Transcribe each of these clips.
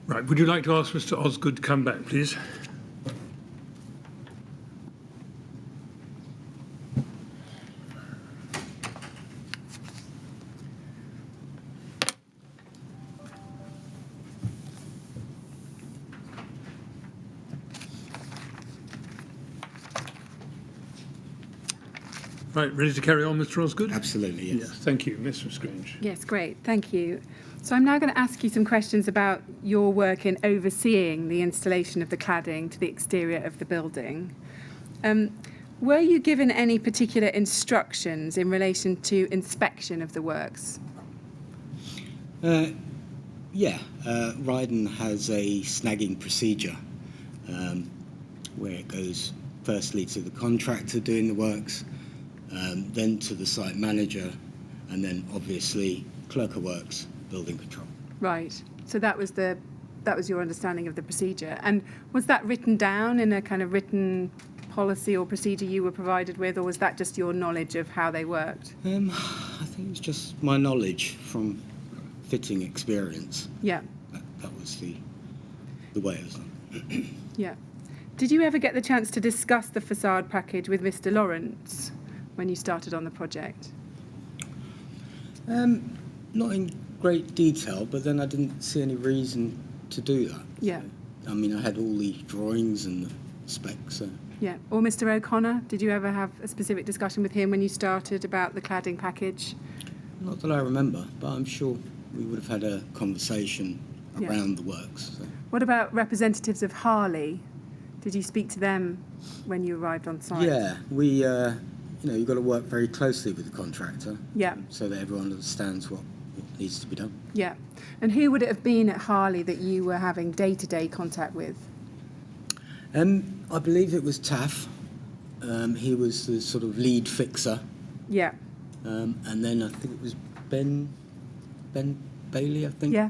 Right, would you like to ask Mr. Osgood to come back, please? Right, ready to carry on, Mr. Osgood? Absolutely, yes. Yes, thank you, Mr. Scringe. Yes, great, thank you. So I'm now going to ask you some questions about your work in overseeing the installation of the cladding to the exterior of the building. Were you given any particular instructions in relation to inspection of the works? Rydon has a snagging procedure where it goes firstly to the contractor doing the works, then to the site manager, and then obviously clerk of works, building control. Right. So that was your understanding of the procedure. And was that written down in a kind of written policy or procedure you were provided with, or was that just your knowledge of how they worked? I think it's just my knowledge from fitting experience. Yeah. That was the way it was done. Yeah. Did you ever get the chance to discuss the facade package with Mr. Lawrence when you started on the project? Not in great detail, but then I didn't see any reason to do that. Yeah. So, I mean, I had all the drawings and the specs. So. Yeah. Or Mr. O'Connor? Did you ever have a specific discussion with him when you started about the cladding package? Not that I remember, but I'm sure we would have had a conversation around the works. So. What about representatives of Harley? Did you speak to them when you arrived on site? Yeah, we, you've got to work very closely with the contractor. Yeah. So that everyone understands what needs to be done. Yeah. And who would it have been at Harley that you were having day-to-day contact with? I believe it was Taff. He was the sort of lead fixer. Yeah. And then I think it was Ben Bailey, I think. Yeah.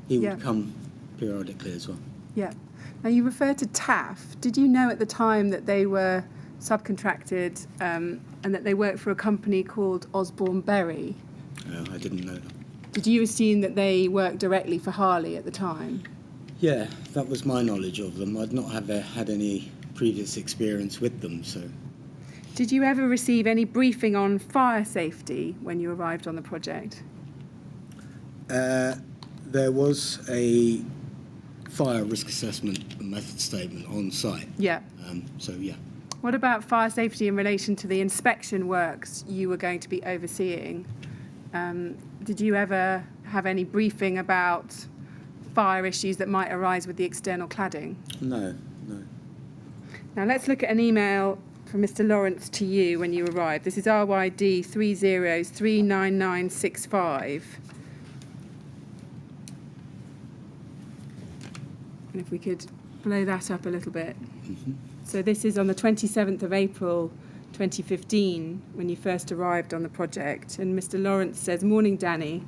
He would come periodically as well. Yeah. Now, you refer to Taff. Did you know at the time that they were subcontracted and that they worked for a company called Osborne Berry? I didn't know that. Did you assume that they worked directly for Harley at the time? Yeah, that was my knowledge of them. I'd not have had any previous experience with them, so... Did you ever receive any briefing on fire safety when you arrived on the project? There was a fire risk assessment and method statement on site. Yeah. Yeah. What about fire safety in relation to the inspection works you were going to be overseeing? Did you ever have any briefing about fire issues that might arise with the external cladding? No. Now let's look at an email from Mr. Lawrence to you when you arrived. This is RYD 3039965. And if we could blow that up a little bit. Mm-hmm. So this is on the 27th of April 2015 when you first arrived on the project. And Mr. Lawrence says, "Morning, Danny.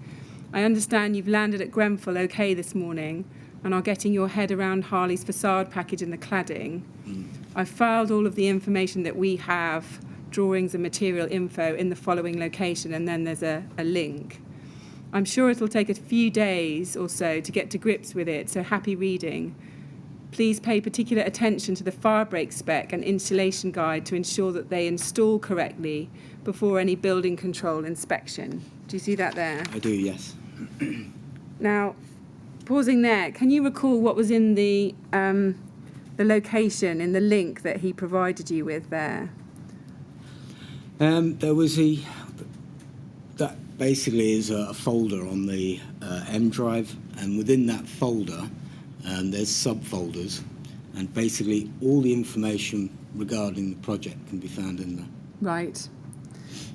I understand you've landed at Grenfell okay this morning and are getting your head around Harley's facade package and the cladding. I've filed all of the information that we have, drawings and material info, in the following location," and then there's a link. "I'm sure it'll take a few days or so to get to grips with it, so happy reading. Please pay particular attention to the fire break spec and installation guide to ensure that they install correctly before any building control inspection." Do you see that there? I do, yes. Now, pausing there, can you recall what was in the location, in the link that he provided you with there? There was that basically is a folder on the M drive, and within that folder there's subfolders, and basically all the information regarding the project can be found in there. Right.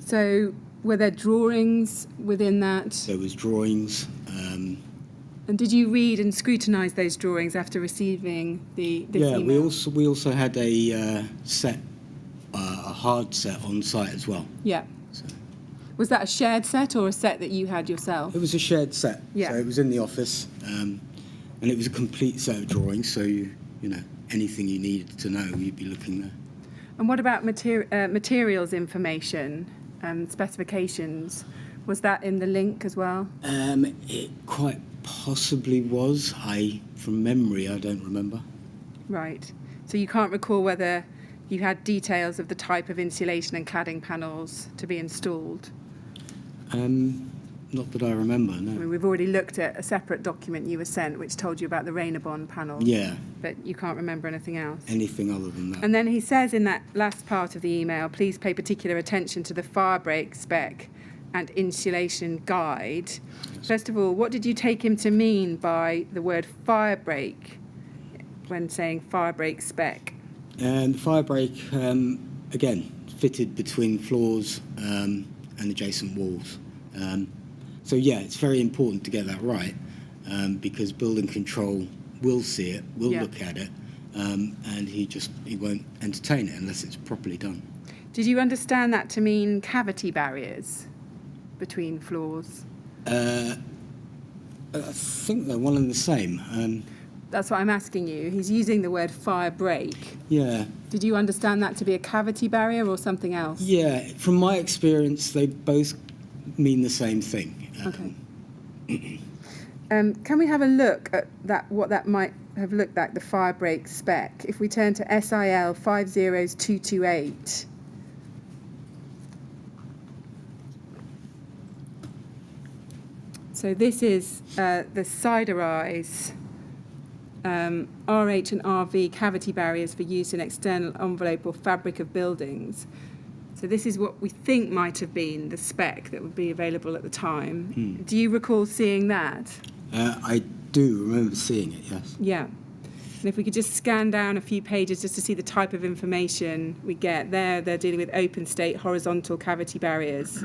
So were there drawings within that? There was drawings. And did you read and scrutinise those drawings after receiving this email? we also had a hard set on site as well. Yeah. So. Was that a shared set or a set that you had yourself? It was a shared set. Yeah. So it was in the office, and it was a complete set of drawings. So you know anything you needed to know, you'd be looking there. And what about materials information, specifications? Was that in the link as well? It quite possibly was. From memory, I don't remember. Right. So you can't recall whether you had details of the type of insulation and cladding panels to be installed? Not that I remember, I no. mean, we've already looked at a separate document you were sent which told you about the Rydon panel. Yeah, But you can't remember anything else. anything other than that. And then he says in that last part of the email, please pay particular attention to the fire break spec and insulation guide. Yes. First of all, what did you take him to mean by the word fire break when saying fire break spec? And the fire break, again, fitted between floors and adjacent walls. So yeah, it's very important to get that right, because building control will see it, will Yeah. look at it, and he won't entertain it unless it's properly done. Did you understand that to mean cavity barriers between floors? I think they're one and the same. That's what I'm asking you. He's using the word fire break. Yeah, Did you understand that to be a cavity barrier or something else? yeah. From my experience, they both mean the same thing. Okay. Can we have a look at what that might have looked like, the fire break spec? If we turn to SIL 50228. So this is the Siderise RH and RV cavity barriers for use in external envelope or fabric of buildings. So this is what we think might have been the spec that would be available at the time. Do you recall seeing that? I do remember seeing it, yes. Yeah. And if we could just scan down a few pages just to see the type of information we get there, they're dealing with open state horizontal cavity barriers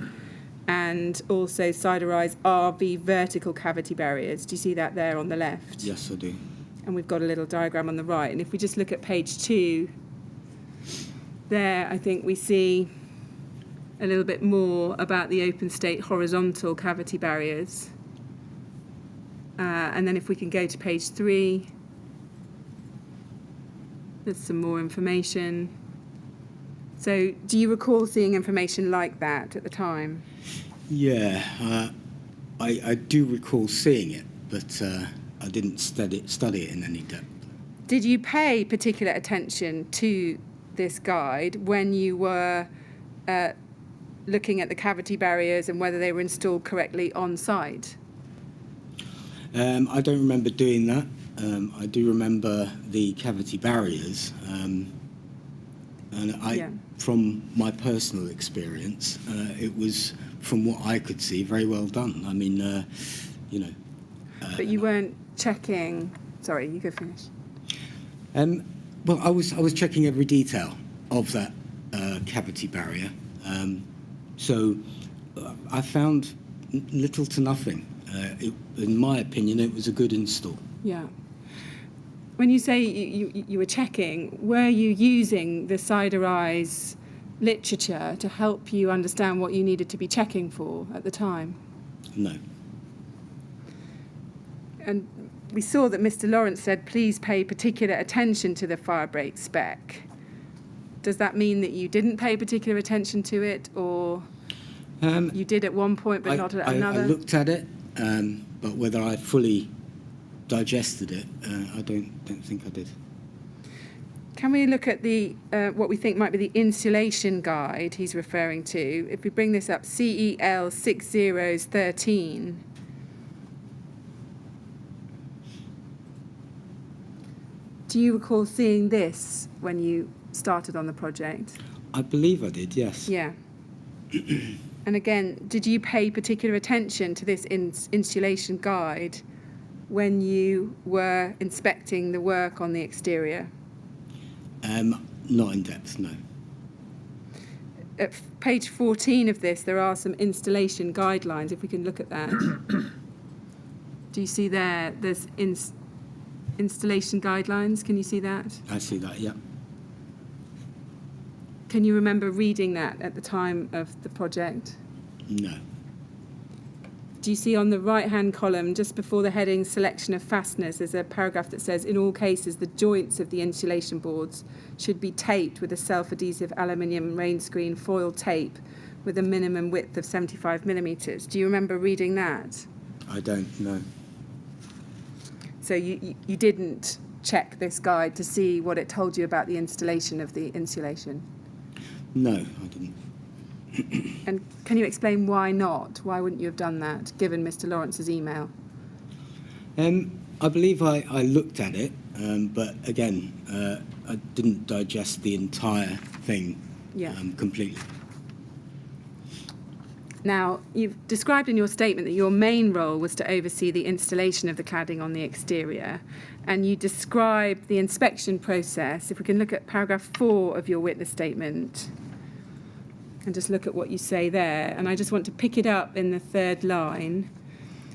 and also Siderise RV vertical cavity barriers. Do you see that there on the left? Yes, I do. And we've got a little diagram on the right. And if we just look at page 2, there I think we see a little bit more about the open state horizontal cavity barriers. And then if we can go to page 3, there's some more information. So do you recall seeing information like that at the time? Yeah, I do recall seeing it, but I didn't study it in any depth. Did you pay particular attention to this guide when you were looking at the cavity barriers and whether they were installed correctly on site? I don't remember doing that. I do remember the cavity barriers, and from my personal experience, it was, from what I could see, very well done. I mean, But you weren't checking. Sorry, you go finish. Well, I was checking every detail of that cavity barrier. So I found little to nothing. In my opinion, it was a good install. Yeah. When you say you were checking, were you using the Siderise literature to help you understand what you needed to be checking for at the time? No. And we saw that Mr. Lawrence said, please pay particular attention to the fire break spec. Does that mean that you didn't pay particular attention to it, or you did at one point but not at another? I looked at it, but whether I fully digested it, I don't think I did. Can we look at the what we think might be the insulation guide he's referring to? If we bring this up, CEL 6013. Do you recall seeing this when you started on the project? I believe I did, yes. Yeah. And again, did you pay particular attention to this insulation guide when you were inspecting the work on the exterior? Not in depth, no. At page 14 of this, there are some installation guidelines, if we can look at that. Do you see there? There's installation guidelines. Can you see that? I see that, yeah. Can you remember reading that at the time of the project? No. Do you see on the right-hand column, just before the heading selection of fasteners, there's a paragraph that says, in all cases, the joints of the insulation boards should be taped with a self-adhesive aluminium rain screen foil tape with a minimum width of 75 millimetres. Do you remember reading that? I don't know. So you didn't check this guide to see what it told you about the installation of the insulation? No, I didn't. And can you explain why not? Why wouldn't you have done that, given Mr. Lawrence's email? I believe I looked at it, but again, I didn't digest the entire thing completely. Now, you've described in your statement that your main role was to oversee the installation of the cladding on the exterior, and you describe the inspection process. If we can look at paragraph 4 of your witness statement and just look at what you say there, and I just want to pick it up in the third line.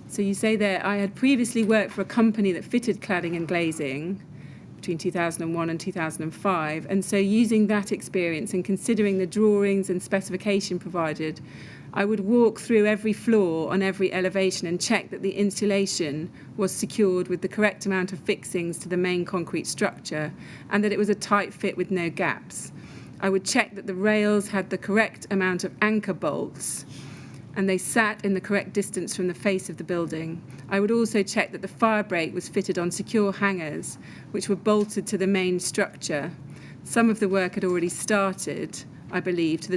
So you say there, I had previously worked for a company that fitted cladding and glazing between 2001 and 2005, and so using that experience and considering the drawings and specification provided, I would walk through every floor on every elevation and check that the insulation was secured with the correct amount of fixings to the main concrete structure and that it was a tight fit with no gaps. I would check that the rails had the correct amount of anchor bolts and they sat in the correct distance from the face of the building. I would also check that the fire break was fitted on secure hangers, which were bolted to the main structure. Some of the work had already started, I believe, to the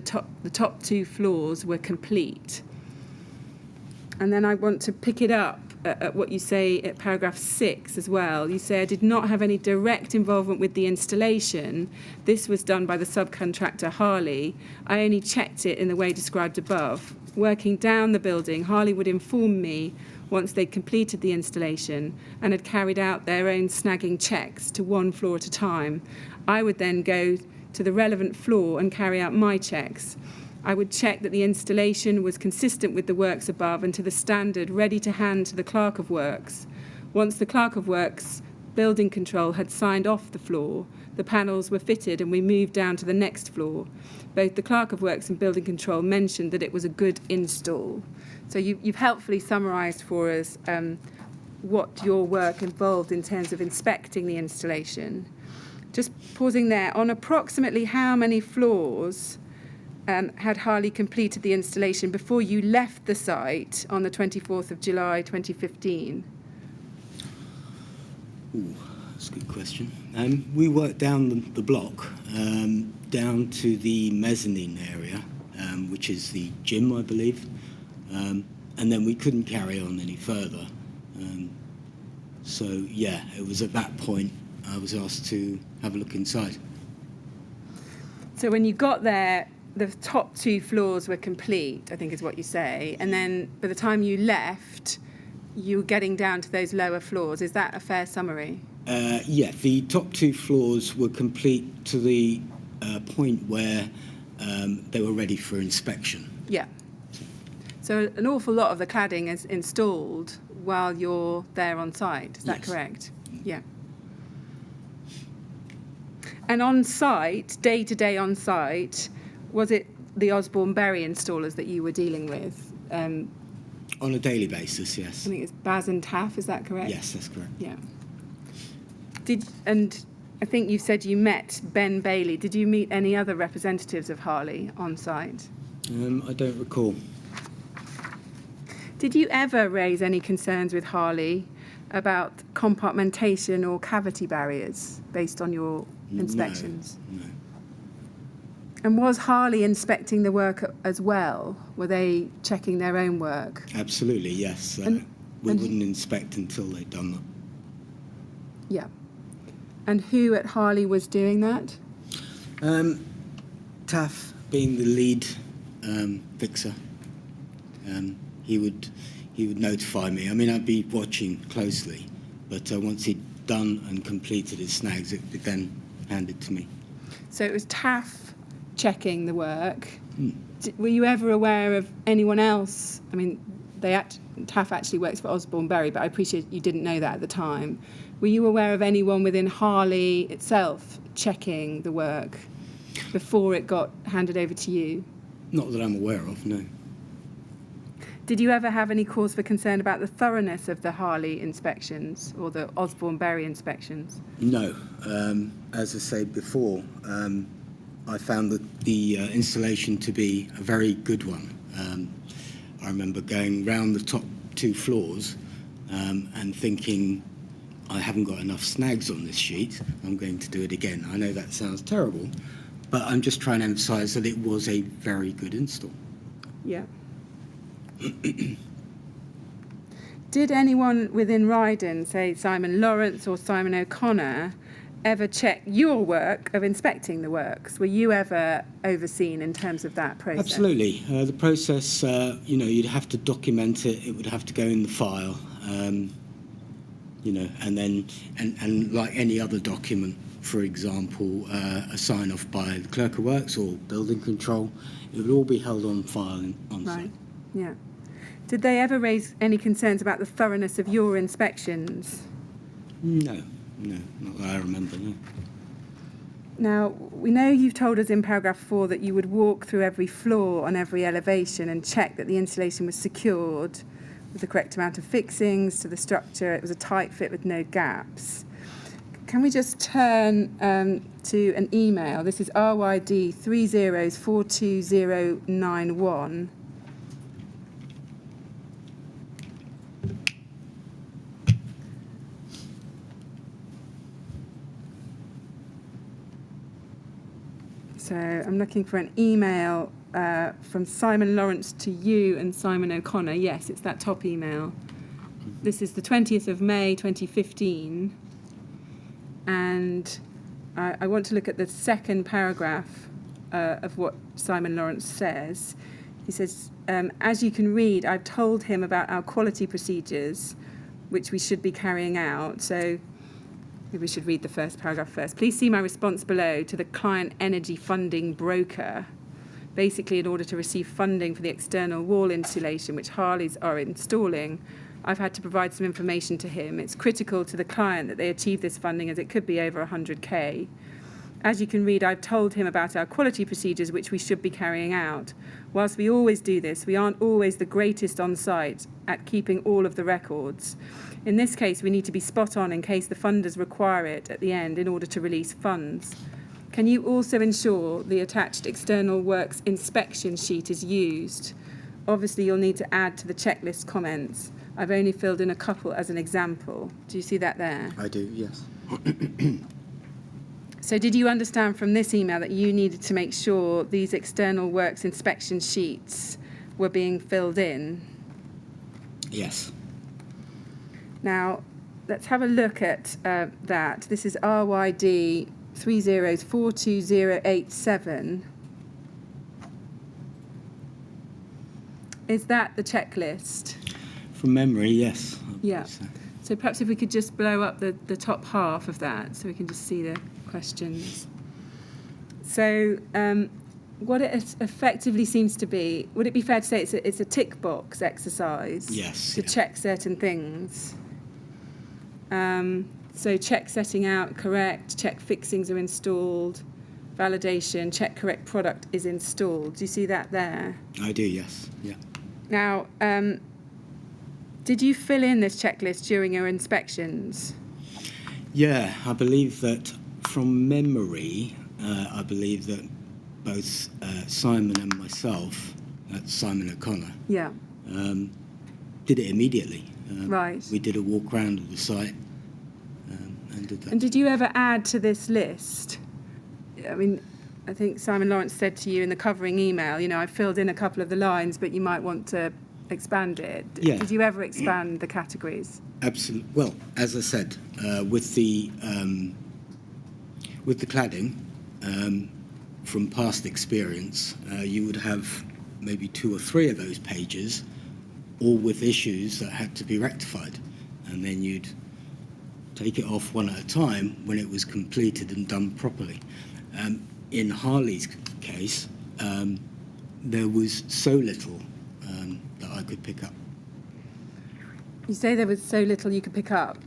top 2 floors were complete. And then I want to pick it up at what you say at paragraph 6 as well. You say, I did not have any direct involvement with the installation. This was done by the subcontractor Harley. I only checked it in the way described above. Working down the building, Harley would inform me once they'd completed the installation and had carried out their own snagging checks to one floor at a time. I would then go to the relevant floor and carry out my checks. I would check that the installation was consistent with the works above and to the standard ready to hand to the Clerk of Works. Once the Clerk of Works building control had signed off the floor, the panels were fitted and we moved down to the next floor. Both the Clerk of Works and building control mentioned that it was a good install. So you've helpfully summarised for us what your work involved in terms of inspecting the installation. Just pausing there, on approximately how many floors had Harley completed the installation before you left the site on the 24th of July 2015? Ooh, that's a good question. We worked down the block, down to the mezzanine area, which is the gym, I believe, and then we couldn't carry on any further. So, yeah, it was at that point I was asked to have a look inside. So when you got there, the top 2 floors were complete, I think is what you say, and then by the time you left, you were getting down to those lower floors. Is that a fair summary? Yeah, the top 2 floors were complete to the point where they were ready for inspection. Yeah. So an awful lot of the cladding is installed while you're there on site. Is that correct? Yeah. And on site, day to day on site, was it the Osborne Berry installers that you were dealing with? On a daily basis, yes. I think it's Baz and Taff, is that correct? Yes, that's correct. Yeah. And I think you said you met Ben Bailey. Did you meet any other representatives of Harley on site? I don't recall. Did you ever raise any concerns with Harley about compartmentation or cavity barriers based on your inspections? No. And was Harley inspecting the work as well? Were they checking their own work? Absolutely, yes. We wouldn't inspect until they'd done that. Yeah. And who at Harley was doing that? Taff being the lead fixer, he would notify me. I mean, I'd be watching closely, but once he'd done and completed his snags, it would be then handed to me. So it was Taff checking the work. Were you ever aware of anyone else? I mean, Taff actually works for Osborne Berry, but I appreciate you didn't know that at the time. Were you aware of anyone within Harley itself checking the work before it got handed over to you? Not that I'm aware of, no. Did you ever have any cause for concern about the thoroughness of the Harley inspections or the Osborne Berry inspections? No. As I said before, I found the installation to be a very good one. I remember going round the top 2 floors and thinking, I haven't got enough snags on this sheet, I'm going to do it again. I know that sounds terrible, but I'm just trying to emphasise that it was a very good install. Yeah. Did anyone within Rydon, say Simon Lawrence or Simon O'Connor, ever check your work of inspecting the works? Were you ever overseen in terms of that process? Absolutely. The process, you'd have to document it. It would have to go in the file, and then, and like any other document, for example, a sign-off by the Clerk of Works or Building Control, it would all be held on file on site. Right, yeah. Did they ever raise any concerns about the thoroughness of your inspections? No, not that I remember, no. Now, we know you've told us in paragraph 4 that you would walk through every floor on every elevation and check that the insulation was secured with the correct amount of fixings to the structure. It was a tight fit with no gaps. Can we just turn to an email? This is RYD 42091. So I'm looking for an email from Simon Lawrence to you and Simon O'Connor. Yes, it's that top email. This is the 20th of May 2015. And I want to look at the second paragraph of what Simon Lawrence says. He says, as you can read, I've told him about our quality procedures, which we should be carrying out. So maybe we should read the first paragraph first. Please see my response below to the client energy funding broker. Basically, in order to receive funding for the external wall insulation, which Harleys are installing, I've had to provide some information to him. It's critical to the client that they achieve this funding, as it could be over 100k. As you can read, I've told him about our quality procedures, which we should be carrying out. Whilst we always do this, we aren't always the greatest on site at keeping all of the records. In this case, we need to be spot on in case the funders require it at the end in order to release funds. Can you also ensure the attached external works inspection sheet is used? Obviously, you'll need to add to the checklist comments. I've only filled in a couple as an example. Do you see that there? I do, yes. So did you understand from this email that you needed to make sure these external works inspection sheets were being filled in? Yes. Now, let's have a look at that. This is RYD 42087. Is that the checklist? From memory, yes. Yeah. So perhaps if we could just blow up the top half of that so we can just see the questions. So what it effectively seems to be, would it be fair to say it's a tick box exercise? Yes. To check certain things? So check setting out correct, check fixings are installed, validation, check correct product is installed. Do you see that there? I do, yes. Yeah. Now, did you fill in this checklist during your inspections? Yeah, I believe that from memory, I believe that both Simon and myself, that's Simon O'Connor, Yeah. did it immediately. Right. We did a walk around of the site and did that. And did you ever add to this list? I mean, I think Simon Lawrence said to you in the covering email, I filled in a couple of the lines, but you might want to expand it. Yeah. Did you ever expand the categories? Absolutely. Well, as I said, with the cladding, from past experience, you would have maybe 2 or 3 of those pages, all with issues that had to be rectified, and then you'd take it off one at a time when it was completed and done properly. In Harley's case, there was so little that I could pick up. You say there was so little you could pick up.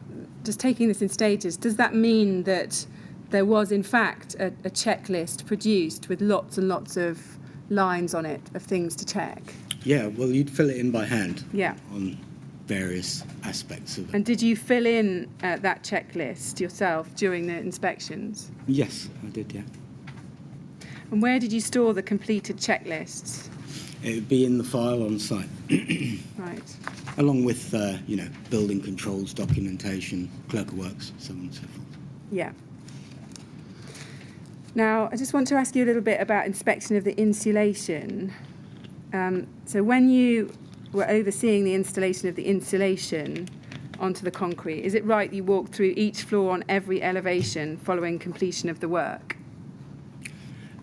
Just taking this in stages, does that mean that there was, in fact, a checklist produced with lots and lots of lines on it of things to check? Yeah, well, you'd fill it in by hand. Yeah. On various aspects of it. And did you fill in that checklist yourself during the inspections? Yes, I did, yeah. And where did you store the completed checklists? It would be in the file on site. Right. along with, building controls, documentation, clerk of works, so on and so forth. Yeah. Now, I just want to ask you a little bit about inspection of the insulation. So when you were overseeing the installation of the insulation onto the concrete, is it right you walked through each floor on every elevation following completion of the work?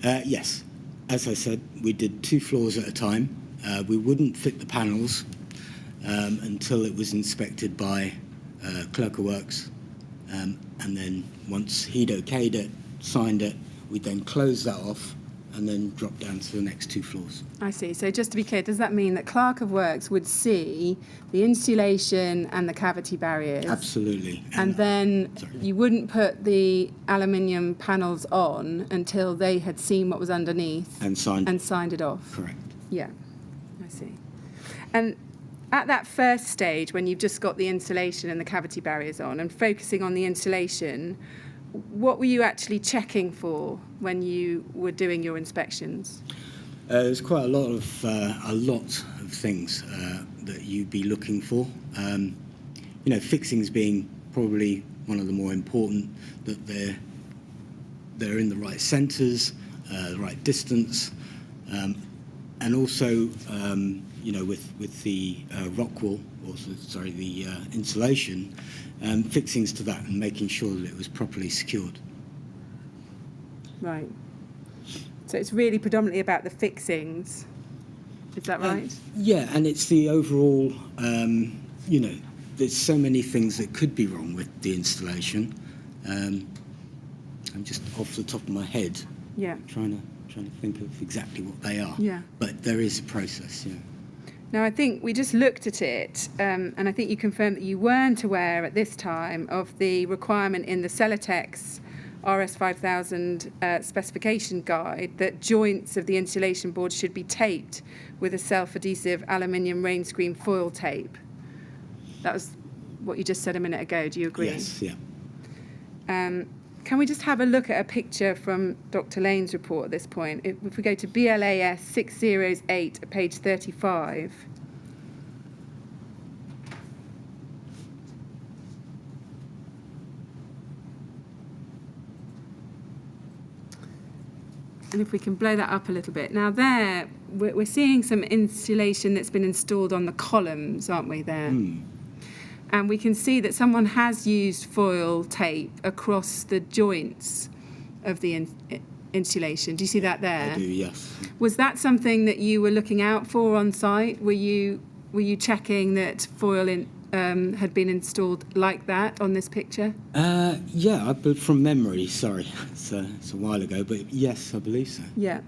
Yes. As I said, we did 2 floors at a time. We wouldn't fit the panels until it was inspected by clerk of works. And then once he'd okayed it, signed it, we'd then close that off and then drop down to the next 2 floors. I see. So just to be clear, does that mean that clerk of works would see the insulation and the cavity barriers? Absolutely. And then you wouldn't put the aluminium panels on until they had seen what was underneath And signed it off? Correct. Yeah, I see. And at that first stage, when you've just got the insulation and the cavity barriers on and focusing on the insulation, what were you actually checking for when you were doing your inspections? There's quite a lot of things that you'd be looking for. Fixings being probably one of the more important, that they're in the right centres, the right distance, and also with the rock wall, the insulation, fixings to that and making sure that it was properly secured. Right. So it's really predominantly about the fixings. Is that right? Yeah, and it's the overall, there's so many things that could be wrong with the installation. I'm just off the top of my head trying to think of exactly what they are. Yeah. But there is a process, yeah. Now, I think we just looked at it, and I think you confirmed that you weren't aware at this time of the requirement in the Celotex RS5000 specification guide that joints of the insulation board should be taped with a self-adhesive aluminium rain screen foil tape. That was what you just said a minute ago. Do you agree? Yes, yeah. Can we just have a look at a picture from Dr. Lane's report at this point? If we go to BLAS 608, page 35. And if we can blow that up a little bit. Now there, we're seeing some insulation that's been installed on the columns, aren't we, there? And we can see that someone has used foil tape across the joints of the insulation. Do you see that there? I do, yes. Was that something that you were looking out for on site? Were you checking that foil had been installed like that on this picture? Yeah, from memory, sorry. It's a while ago, but yes, I believe so. Yeah.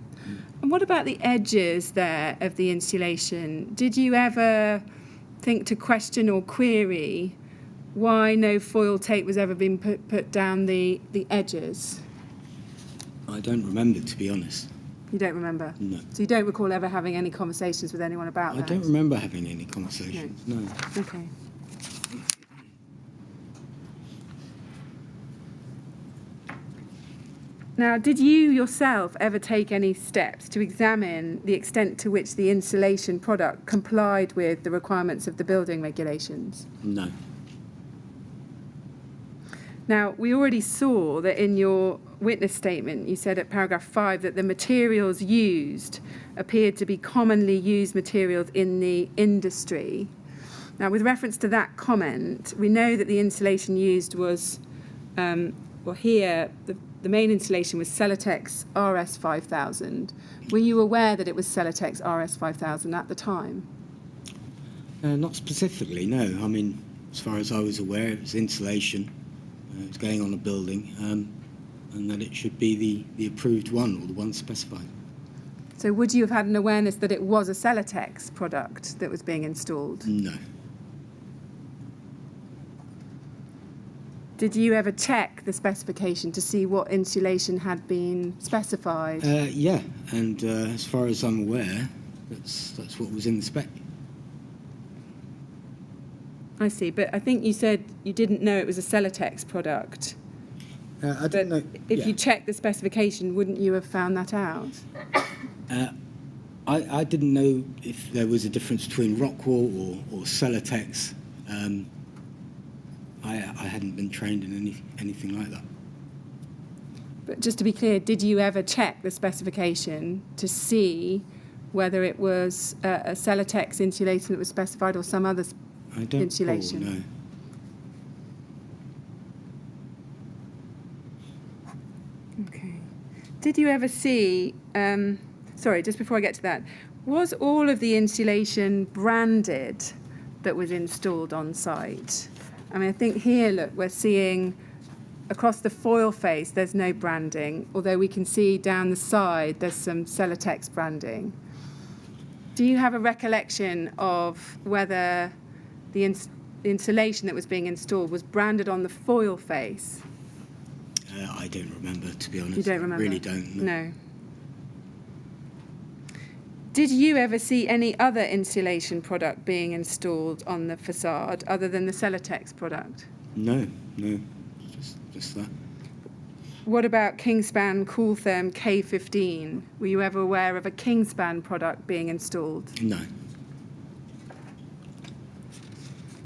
And what about the edges there of the insulation? Did you ever think to question or query why no foil tape was ever being put down the edges? I don't remember, to be honest. You don't remember? No. So you don't recall ever having any conversations with anyone about that? I don't remember having any conversations, no. Okay. Now, did you yourself ever take any steps to examine the extent to which the insulation product complied with the requirements of the building regulations? No. Now, we already saw that in your witness statement, you said at paragraph 5 that the materials used appeared to be commonly used materials in the industry. Now, with reference to that comment, we know that the insulation used was, here, the main insulation was Celotex RS5000. Were you aware that it was Celotex RS5000 at the time? Not specifically, no. I mean, as far as I was aware, it was insulation. It was going on a building, and that it should be the approved one, or the one specified. So would you have had an awareness that it was a Celotex product that was being installed? No. Did you ever check the specification to see what insulation had been specified? Yeah, and as far as I'm aware, that's what was in the spec. I see, but I think you said you didn't know it was a Celotex product. I don't know. If you checked the specification, wouldn't you have found that out? I didn't know if there was a difference between Rockwool or Celotex. I hadn't been trained in anything like that. But just to be clear, did you ever check the specification to see whether it was a Celotex insulation that was specified or some other I don't insulation? recall, no. Okay. Did you ever see, sorry, just before I get to that, was all of the insulation branded that was installed on site? I mean, I think here, look, we're seeing across the foil face, there's no branding, although we can see down the side there's some Celotex branding. Do you have a recollection of whether the insulation that was being installed was branded on the foil face? I don't remember, to be honest. You don't remember? I really don't. No. Did you ever see any other insulation product being installed on the facade other than the Celotex product? No, just that. What about Kingspan Cooltherm K15? Were you ever aware of a Kingspan product being installed? No.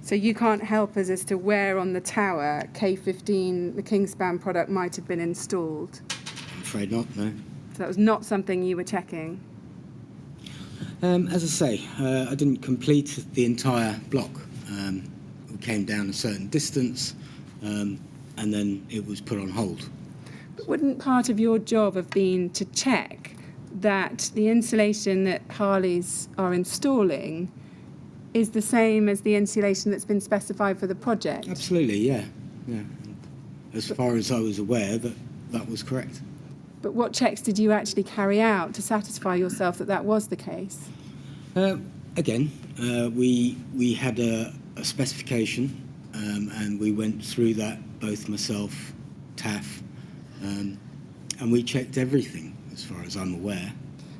So you can't help us as to where on the tower K15, the Kingspan product, might have been installed? I'm afraid not, no. So that was not something you were checking? As I say, I didn't complete the entire block. We came down a certain distance, and then it was put on hold. But wouldn't part of your job have been to check that the insulation that Harleys are installing is the same as the insulation that's been specified for the project? Absolutely, yeah. As far as I was aware, that was correct. But what checks did you actually carry out to satisfy yourself that that was the case? Again, we had a specification, and we went through that, both myself, Taff, and we checked everything, as far as I'm aware.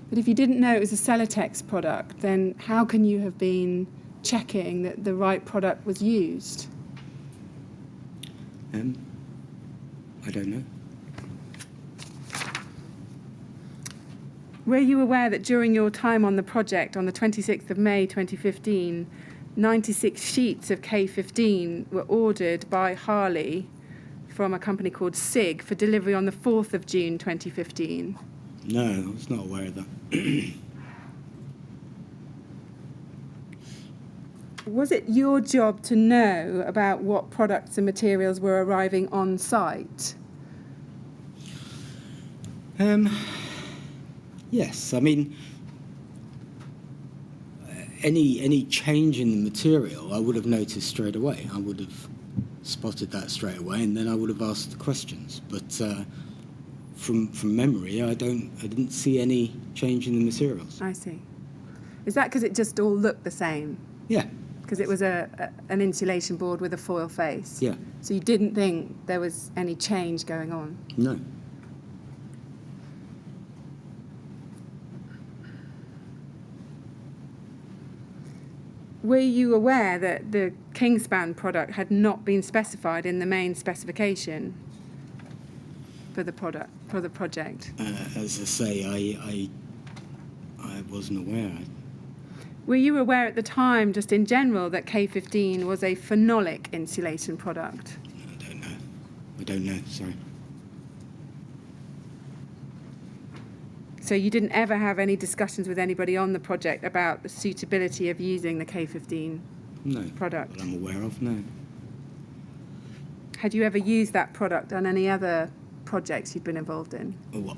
But if you didn't know it was a Celotex product, then how can you have been checking that the right product was used? I don't know. Were you aware that during your time on the project, on the 26th of May 2015, 96 sheets of K15 were ordered by Harley from a company called SIG for delivery on the 4th of June 2015? No, I was not aware of that. Was it your job to know about what products and materials were arriving on site? Yes, I mean, any change in the material, I would have noticed straight away. I would have spotted that straight away, and then I would have asked the questions. But from memory, I didn't see any change in the materials. I see. Is that because it just all looked the same? Yeah. Because it was an insulation board with a foil face? Yeah. So you didn't think there was any change going on? No. Were you aware that the Kingspan product had not been specified in the main specification for the project? As I say, I wasn't aware. Were you aware at the time, just in general, that K15 was a phenolic insulation product? I don't know, sorry. So you didn't ever have any discussions with anybody on the project about the suitability of using the K15 product? That I'm aware of, no. Had you ever used that product on any other projects you'd been involved in? Oh, what?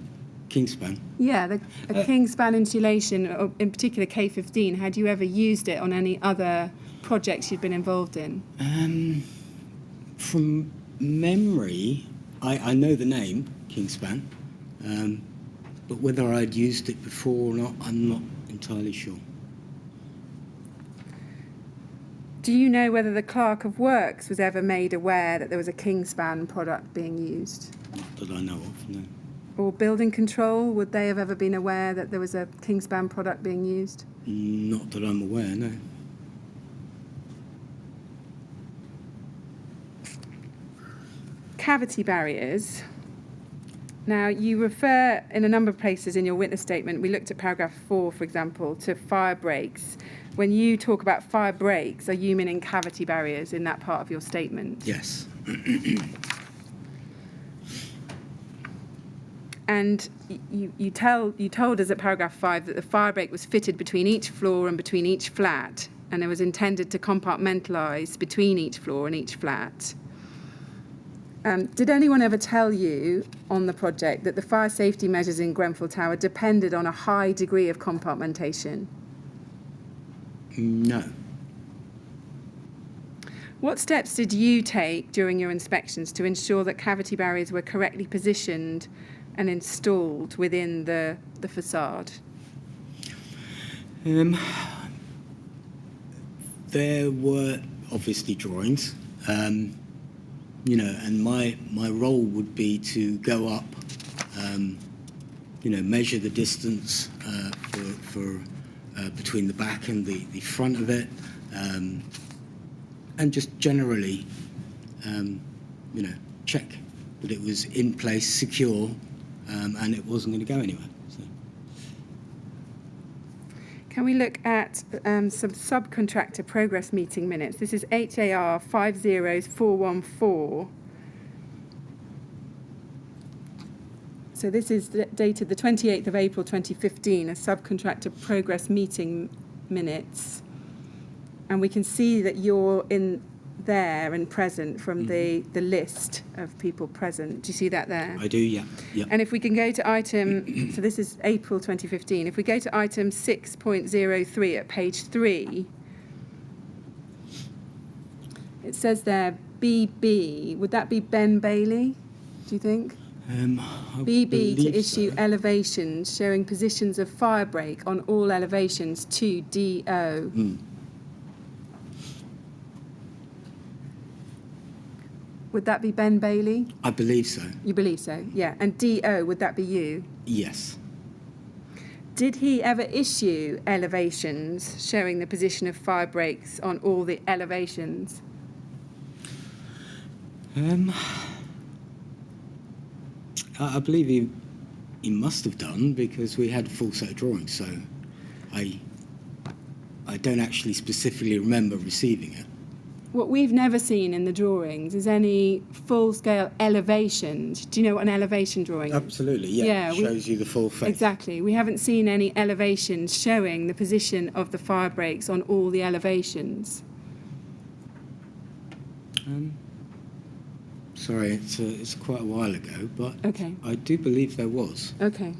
Kingspan? Yeah, the Kingspan insulation, or in particular K15, had you ever used it on any other projects you'd been involved in? From memory, I know the name, Kingspan, but whether I'd used it before or not, I'm not entirely sure. Do you know whether the Clerk of Works was ever made aware that there was a Kingspan product being used? Not that I know of, no. Or Building Control, would they have ever been aware that there was a Kingspan product being used? Not that I'm aware, no. Cavity barriers. Now, you refer in a number of places in your witness statement, we looked at paragraph 4, for example, to fire breaks. When you talk about fire breaks, are you meaning cavity barriers in that part of your statement? Yes. And you told us at paragraph 5 that the fire break was fitted between each floor and between each flat, and it was intended to compartmentalise between each floor and each flat. Did anyone ever tell you on the project that the fire safety measures in Grenfell Tower depended on a high degree of compartmentation? No. What steps did you take during your inspections to ensure that cavity barriers were correctly positioned and installed within the facade? There were obviously drawings, and my role would be to go up, measure the distance for between the back and the front of it, and just generally, check that it was in place, secure, and it wasn't going to go anywhere. So. Can we look at some subcontractor progress meeting minutes? This is HAR 50414. So this is dated the 28th of April 2015, a subcontractor progress meeting minutes. And we can see that you're in there and present from the list of people present. Do you see that there? I do, yeah. And if we can go to item, so this is April 2015, if we go to item 6.03 at page 3, it says there BB, would that be Ben Bailey, do you think? BB to issue so. elevations showing positions of fire break on all elevations to DO. Would that be Ben Bailey? I believe so. You believe so, yeah. And DO, would that be you? Yes. Did he ever issue elevations showing the position of fire breaks on all the elevations? I believe he must have done, because we had a full set of drawings, so I don't actually specifically remember receiving it. What we've never seen in the drawings is any full-scale elevations. Do you know what an elevation drawing is? Absolutely, yeah. Shows you the full face. Exactly. We haven't seen any elevations showing the position of the fire breaks on all the elevations. Sorry, it's quite a while ago, but Okay. I do believe there was. Okay.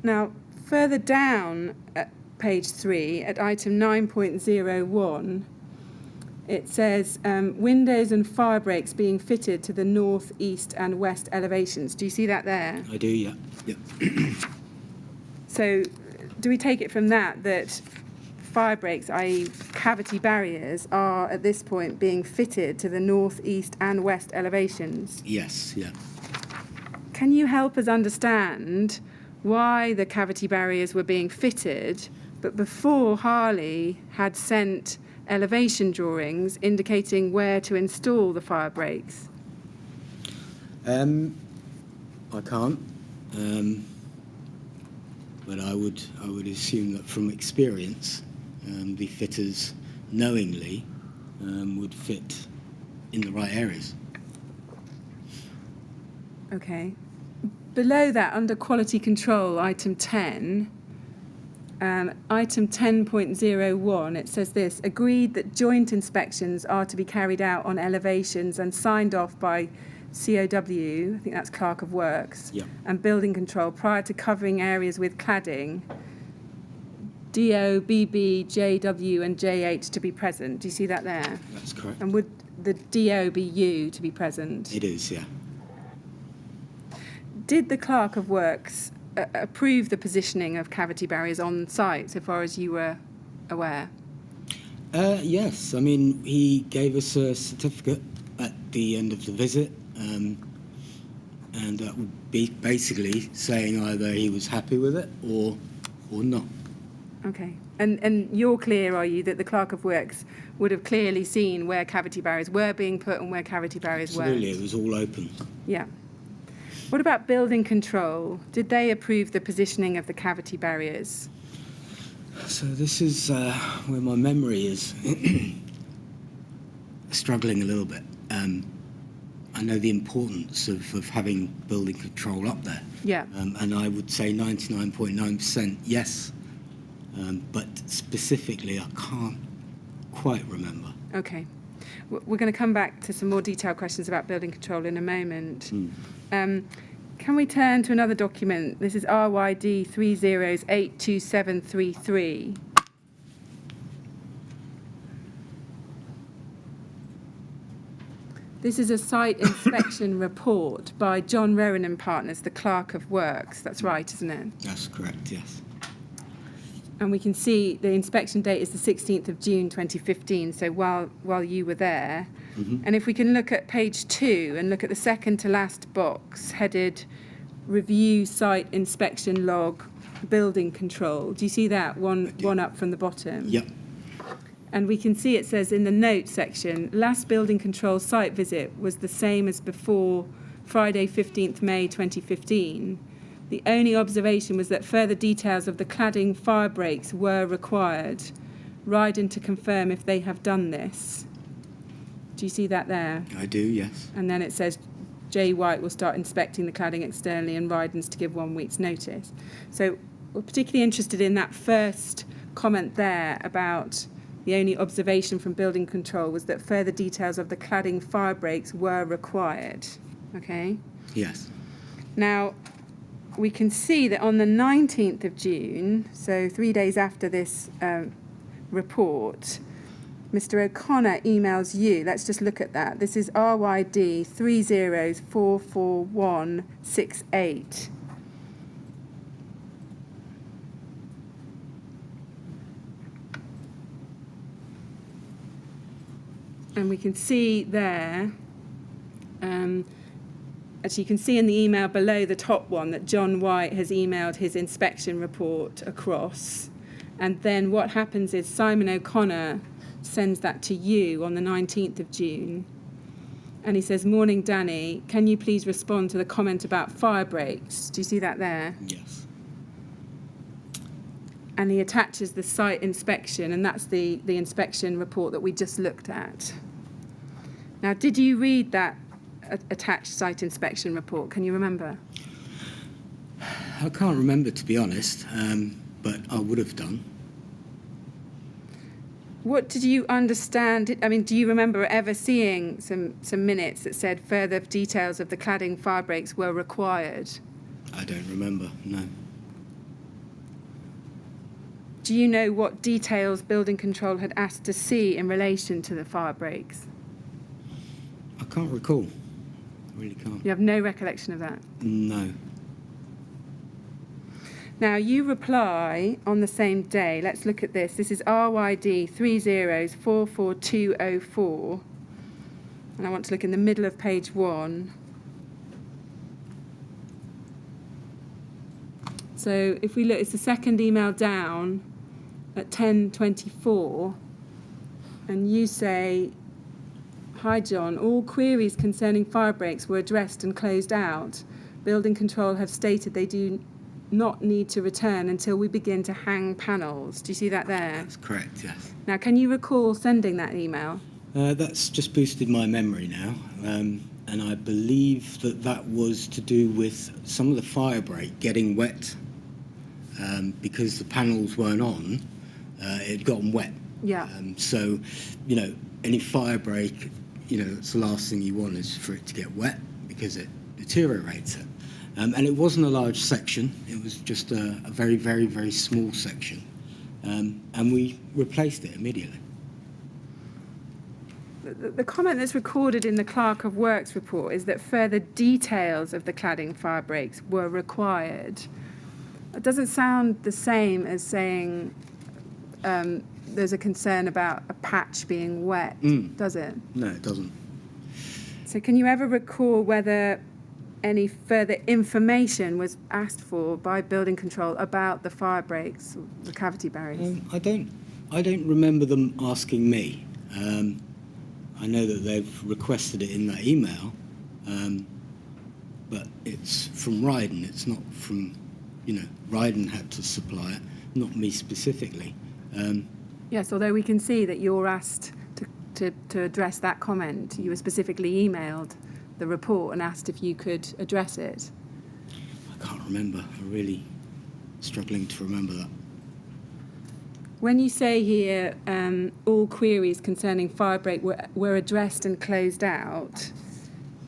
Now, further down at page 3, at item 9.01, it says windows and fire breaks being fitted to the north, east and west elevations. Do you see that there? I do, yeah. So do we take it from that fire breaks, i.e. cavity barriers, are at this point being fitted to the north, east and west elevations? Yes, yeah. Can you help us understand why the cavity barriers were being fitted, but before Harley had sent elevation drawings indicating where to install the fire breaks? I can't, but I would assume that from experience, the fitters knowingly would fit in the right areas. Okay. Below that, under quality control, item 10, item 10.01, it says this: agreed that joint inspections are to be carried out on elevations and signed off by COW, I think that's Clerk of Works, Yeah. and Building Control prior to covering areas with cladding. DO, BB, JW and J8 to be present. Do you see that there? That's correct. And would the DO be you to be present? It is, yeah. Did the Clerk of Works approve the positioning of cavity barriers on site, so far as you were aware? Yes, I mean, he gave us a certificate at the end of the visit, and that would be basically saying either he was happy with it or not. Okay. And you're clear, are you, that the Clerk of Works would have clearly seen where cavity barriers were being put and where cavity barriers weren't? Absolutely, it was all open. Yeah. What about building control? Did they approve the positioning of the cavity barriers? So this is where my memory is struggling a little bit. I know the importance of having building control up there. Yeah. And I would say 99.9% yes. But specifically, I can't quite remember. Okay. We're going to come back to some more detailed questions about building control in a moment. Can we turn to another document? This is RYD 3082733. This is a site inspection report by John Rowan and Partners, the Clerk of Works. That's right, isn't it? That's correct, yes. And we can see the inspection date is the 16th of June 2015, so while you were there. And if we can look at page 2 and look at the second to last box headed Review Site Inspection Log Building Control. Do you see that? One up from the bottom? Yep. And we can see it says in the notes section, last building control site visit was the same as before Friday 15th May 2015. The only observation was that further details of the cladding fire breaks were required. Rydon to confirm if they have done this. Do you see that there? I do, yes. And then it says J. White will start inspecting the cladding externally and Rydon's to give 1 week's notice. So we're particularly interested in that first comment there about the only observation from building control was that further details of the cladding fire breaks were required. Okay? Yes. Now, we can see that on the 19th of June, so 3 days after this report, Mr. O'Connor emails you. Let's just look at that. This is RYD 3044168. And we can see there, as you can see in the email below the top one, that John White has emailed his inspection report across. And then what happens is Simon O'Connor sends that to you on the 19th of June. And he says, morning, Danny, can you please respond to the comment about fire breaks? Do you see that there? Yes. And he attaches the site inspection, and that's the inspection report that we just looked at. Now, did you read that attached site inspection report? Can you remember? I can't remember, to be honest, but I would have done. What did you understand? I mean, do you remember ever seeing some minutes that said further details of the cladding fire breaks were required? I don't remember, no. Do you know what details building control had asked to see in relation to the fire breaks? I can't recall. I really can't. You have no recollection of that? No. Now, you reply on the same day. Let's look at this. This is RYD 3044204. And I want to look in the middle of page 1. So if we look, it's the second email down at 10:24. And you say, hi, John. All queries concerning fire breaks were addressed and closed out. Building control have stated they do not need to return until we begin to hang panels. Do you see that there? That's correct, yes. Now, can you recall sending that email? That's just boosted my memory now. And I believe that was to do with some of the fire break getting wet because the panels weren't on. It had gotten wet. Yeah. So, any fire break, that's the last thing you want is for it to get wet because it deteriorates it. And it wasn't a large section. It was just a very, very, very small section. And we replaced it immediately. The comment that's recorded in the Clerk of Works report is that further details of the cladding fire breaks were required. It doesn't sound the same as saying there's a concern about a patch being wet, does it? No, it doesn't. So can you ever recall whether any further information was asked for by building control about the fire breaks, the cavity barriers? I don't remember them asking me. I know that they've requested it in that email, but it's from Rydon. It's not from, Rydon had to supply it, not me specifically. Yes, although we can see that you're asked to address that comment. You were specifically emailed the report and asked if you could address it. I can't remember. I'm really struggling to remember that. When you say here, all queries concerning firebreak were addressed and closed out,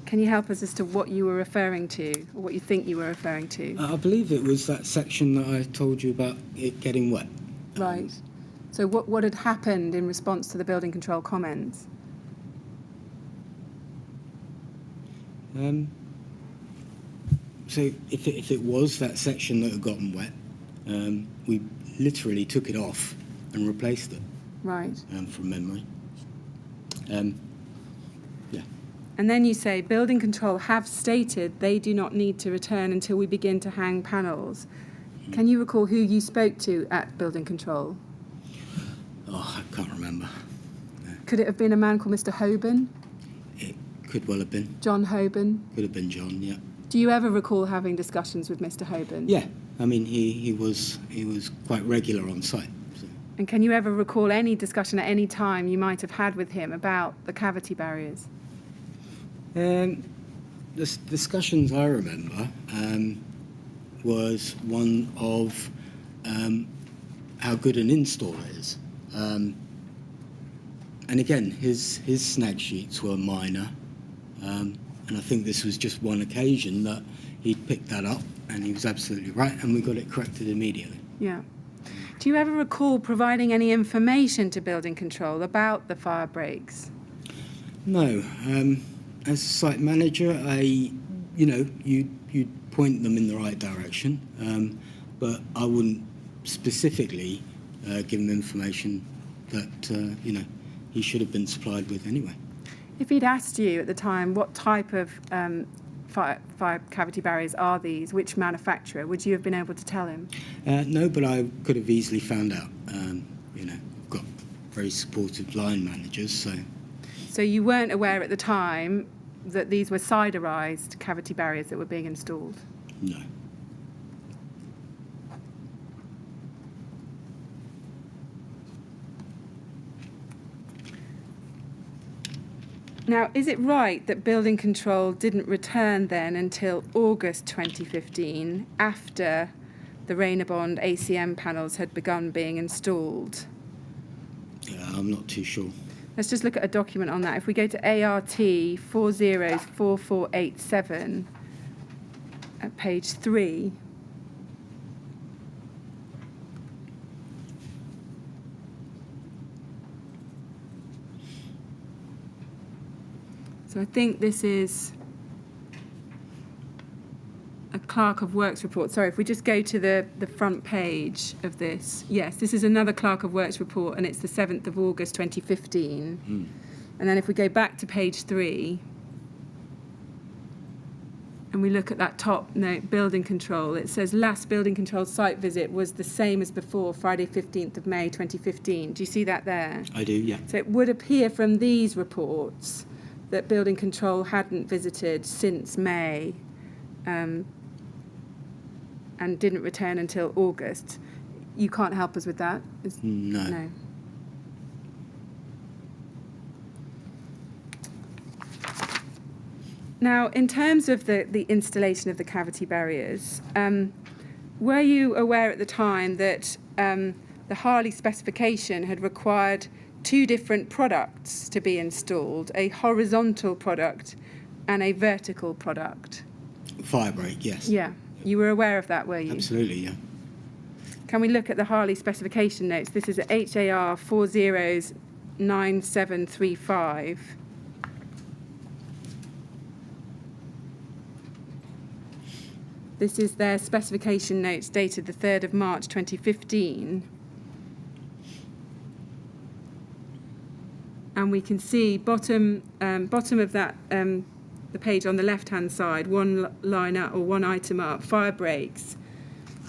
can you help us as to what you were referring to, or what you think you were referring to? I believe it was that section that I told you about it getting wet. Right. So what had happened in response to the building control comments? So if it was that section that had gotten wet, we literally took it off and replaced it. Right. From memory. Yeah. And then you say, building control have stated they do not need to return until we begin to hang panels. Can you recall who you spoke to at building control? Oh, I can't remember. Could it have been a man called Mr. Hoban? It could well have been. John Hoban? Could have been John, yeah. Do you ever recall having discussions with Mr. Hoban? Yeah. I mean, he was quite regular on site. So. And can you ever recall any discussion at any time you might have had with him about the cavity barriers? The discussions I remember was one of how good an installer is. And again, his snag sheets were minor, and I think this was just one occasion that he'd picked that up, and he was absolutely right, and we got it corrected immediately. Yeah. Do you ever recall providing any information to building control about the fire breaks? No. As a site manager, you'd point them in the right direction, but I wouldn't specifically give him information that, he should have been supplied with anyway. If he'd asked you at the time what type of fire cavity barriers are these, which manufacturer, would you have been able to tell him? No, but I could have easily found out. I've got very supportive line managers, so... So you weren't aware at the time that these were siderised cavity barriers that were being installed? No. Now, is it right that building control didn't return then until August 2015, after the Rydon ACM panels had begun being installed? I'm not too sure. Let's just look at a document on that. If we go to ART 404487 at page 3, so I think this is a Clerk of Works report. Sorry, if we just go to the front page of this. Yes, this is another Clerk of Works report, and it's the 7th of August 2015. And then if we go back to page 3, and we look at that top note, building control, it says last building control site visit was the same as before, Friday 15th of May 2015. Do you see that there? I do, yeah. So it would appear from these reports that building control hadn't visited since May, and didn't return until August. You can't help us with that? No. No. Now, in terms of the installation of the cavity barriers, were you aware at the time that the Harley specification had required two different products to be installed, a horizontal product and a vertical product? Fire break, yes. Yeah. You were aware of that, were you? Absolutely, yeah. Can we look at the Harley specification notes? This is at HAR 409735. This is their specification notes dated the 3rd of March 2015. And we can see bottom of that, the page on the left-hand side, one line up or one item up, fire breaks.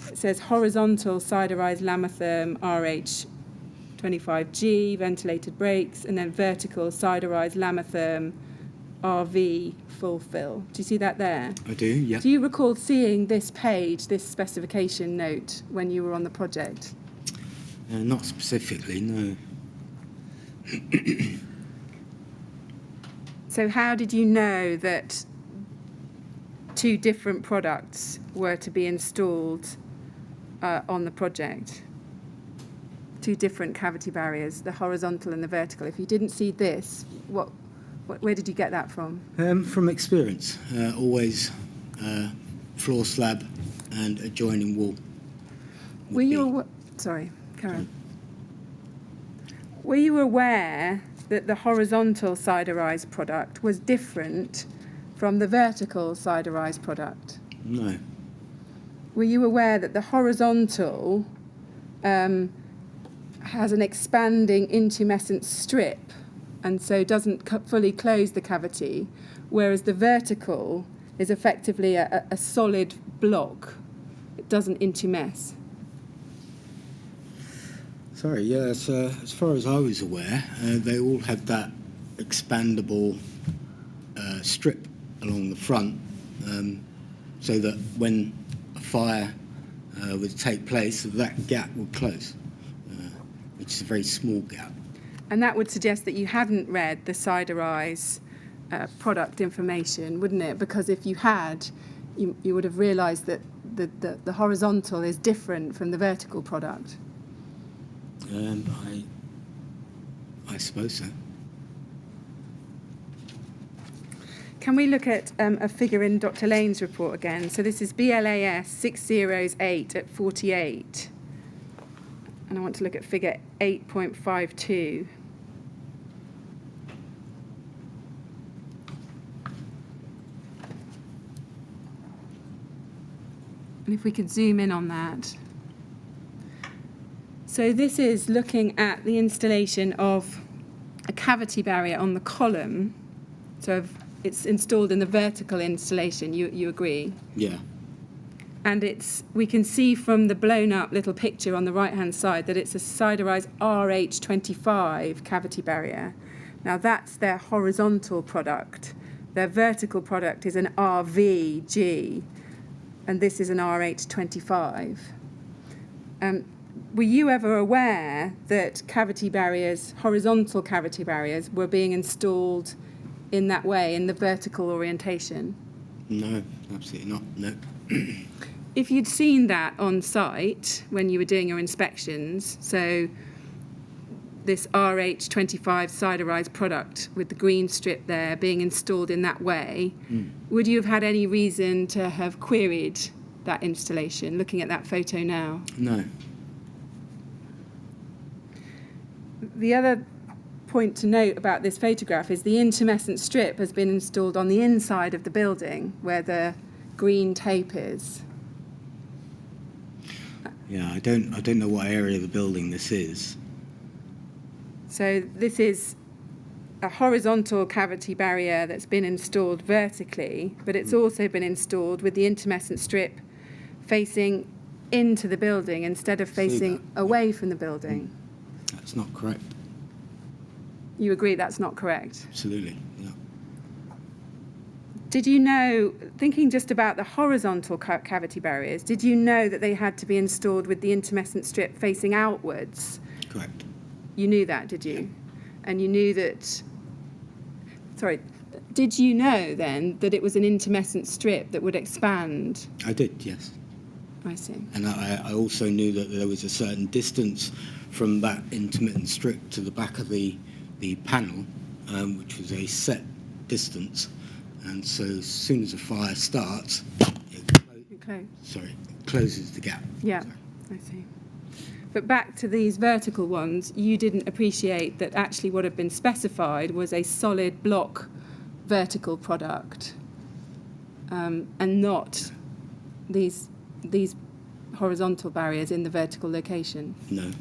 It says horizontal siderized Lamatherm RH25G, ventilated brakes, and then vertical siderized Lamatherm RV full fill. Do you see that there? I do, yeah. Do you recall seeing this page, this specification note, when you were on the project? Not specifically, no. So how did you know that two different products were to be installed on the project? Two different cavity barriers, the horizontal and the vertical. If you didn't see this, where did you get that from? From experience, always floor slab and adjoining wall. Were you sorry, Karen. Were you aware that the horizontal ciderized product was different from the vertical ciderized product? No. Were you aware that the horizontal has an expanding intumescent strip and so doesn't fully close the cavity, whereas the vertical is effectively a solid block? It doesn't intumesce. Sorry, yeah, so as far as I was aware, they all had that expandable strip along the front, so that when a fire would take place, that gap would close, which is a very small gap. And that would suggest that you hadn't read the Siderize product information, wouldn't it? Because if you had, you would have realised that the horizontal is different from the vertical product. I suppose so. Can we look at a figure in Dr. Lane's report again? So this is BLAS 608 at 48. And I want to look at figure 8.52. And if we could zoom in on that. So this is looking at the installation of a cavity barrier on the column. So it's installed in the vertical installation, you agree? Yeah. And we can see from the blown up little picture on the right hand side that it's a Siderize RH25 cavity barrier. Now that's their horizontal product. Their vertical product is an RVG, and this is an RH25. Were you ever aware that cavity barriers, horizontal cavity barriers, were being installed in that way, in the vertical orientation? No, absolutely not, no. If you'd seen that on site when you were doing your inspections, so this RH25 Siderize product with the green strip there being installed in that way, would you have had any reason to have queried that installation, looking at that photo now? No. The other point to note about this photograph is the intumescent strip has been installed on the inside of the building where the green tape is. Yeah, I don't know what area of the building this is. So this is a horizontal cavity barrier that's been installed vertically, but it's also been installed with the intumescent strip facing into the building instead of facing away from the building. That's not correct. You agree that's not correct? Absolutely, yeah. Did you know, thinking just about the horizontal cavity barriers, did you know that they had to be installed with the intumescent strip facing outwards? Correct. You knew that, did you? And you knew that... Sorry, did you know then that it was an intumescent strip that would expand? I did, yes. I see. And I also knew that there was a certain distance from that intermittent strip to the back of the panel, which was a set distance. And so as soon as a fire starts, it closes the gap. Yeah, I see. But back to these vertical ones, you didn't appreciate that actually what had been specified was a solid block vertical product, and not these horizontal barriers in the vertical location. No.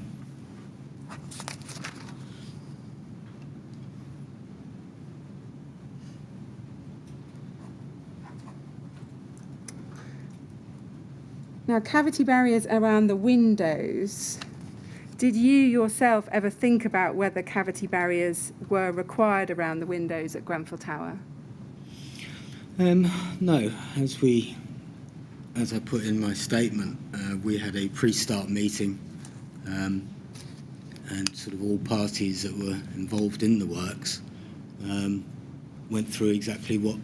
Now, cavity barriers around the windows. Did you yourself ever think about whether cavity barriers were required around the windows at Grenfell Tower? No, as I put in my statement, we had a pre-start meeting, and sort of all parties that were involved in the works went through exactly what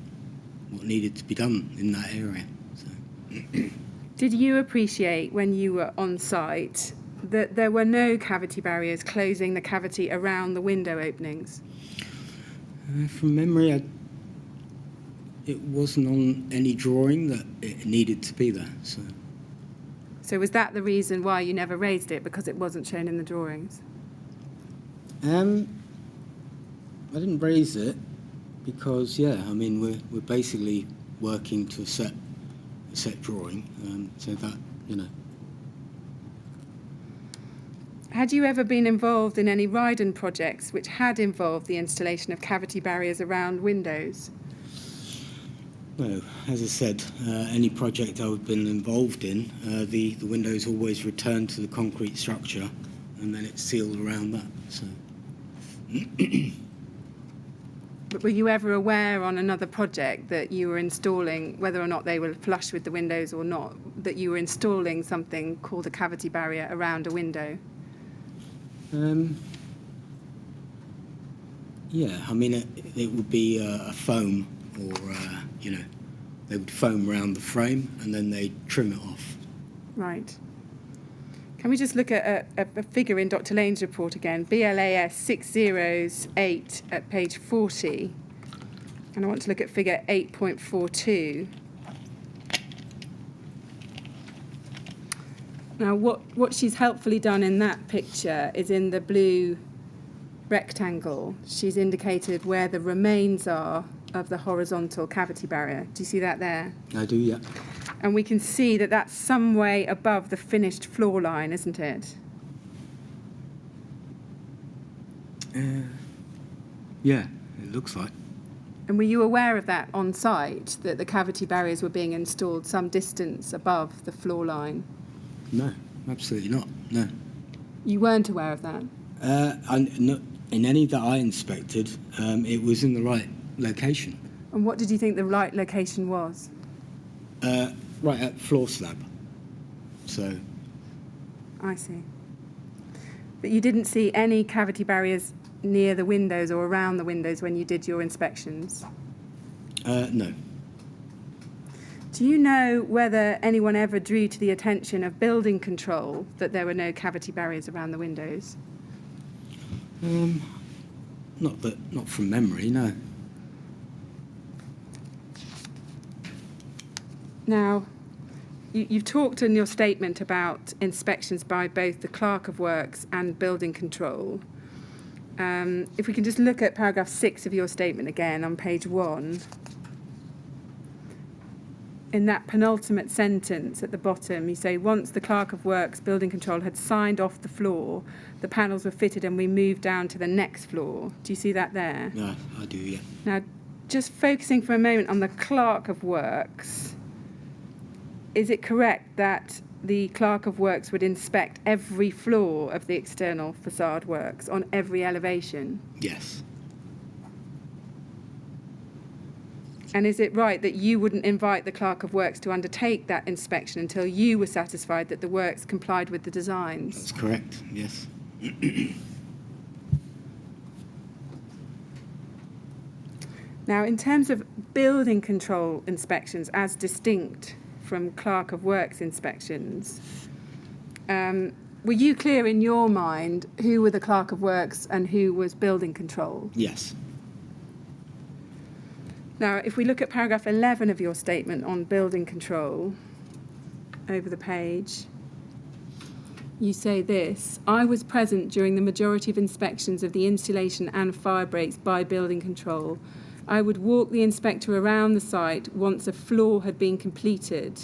needed to be done in that area. So. Did you appreciate when you were on site that there were no cavity barriers closing the cavity around the window openings? From memory, it wasn't on any drawing that it needed to be there. So was that the reason why you never raised it, because it wasn't shown in the drawings? I didn't raise it because, we're basically working to a set drawing, so that, Had you ever been involved in any Rydon projects which had involved the installation of cavity barriers around windows? No, as I said, any project I've been involved in, the windows always return to the concrete structure, and then it's sealed around that. So. But were you ever aware on another project that you were installing, whether or not they were flush with the windows or not, that you were installing something called a cavity barrier around a window? It would be a foam, or they would foam around the frame and then they trim it off. Right. Can we just look at a figure in Dr. Lane's report again, BLAS 608 at page 40, and I want to look at figure 8.42. Now, what she's helpfully done in that picture is in the blue rectangle, she's indicated where the remains are of the horizontal cavity barrier. Do you see that there? I do, yeah. And we can see that that's some way above the finished floor line, isn't it? Yeah, it looks like. And were you aware of that on site, that the cavity barriers were being installed some distance above the floor line? No, absolutely not, no. You weren't aware of that? In any that I inspected, it was in the right location. And what did you think the right location was? Right at floor slab. So. I see. But you didn't see any cavity barriers near the windows or around the windows when you did your inspections? No. Do you know whether anyone ever drew to the attention of building control that there were no cavity barriers around the windows? Not from memory, no. Now, you've talked in your statement about inspections by both the Clerk of Works and building control. If we can just look at paragraph 6 of your statement again on page 1. In that penultimate sentence at the bottom, you say, once the Clerk of Works, building control, had signed off the floor, the panels were fitted and we moved down to the next floor. Do you see that there? No, I do, yeah. Now, just focusing for a moment on the Clerk of Works, is it correct that the Clerk of Works would inspect every floor of the external facade works on every elevation? Yes. And is it right that you wouldn't invite the Clerk of Works to undertake that inspection until you were satisfied that the works complied with the designs? That's correct, yes. Now, in terms of building control inspections as distinct from Clerk of Works inspections, were you clear in your mind who were the Clerk of Works and who was building control? Yes. Now, if we look at paragraph 11 of your statement on building control, over the page, you say this: I was present during the majority of inspections of the installation and fire breaks by building control. I would walk the inspector around the site once a floor had been completed.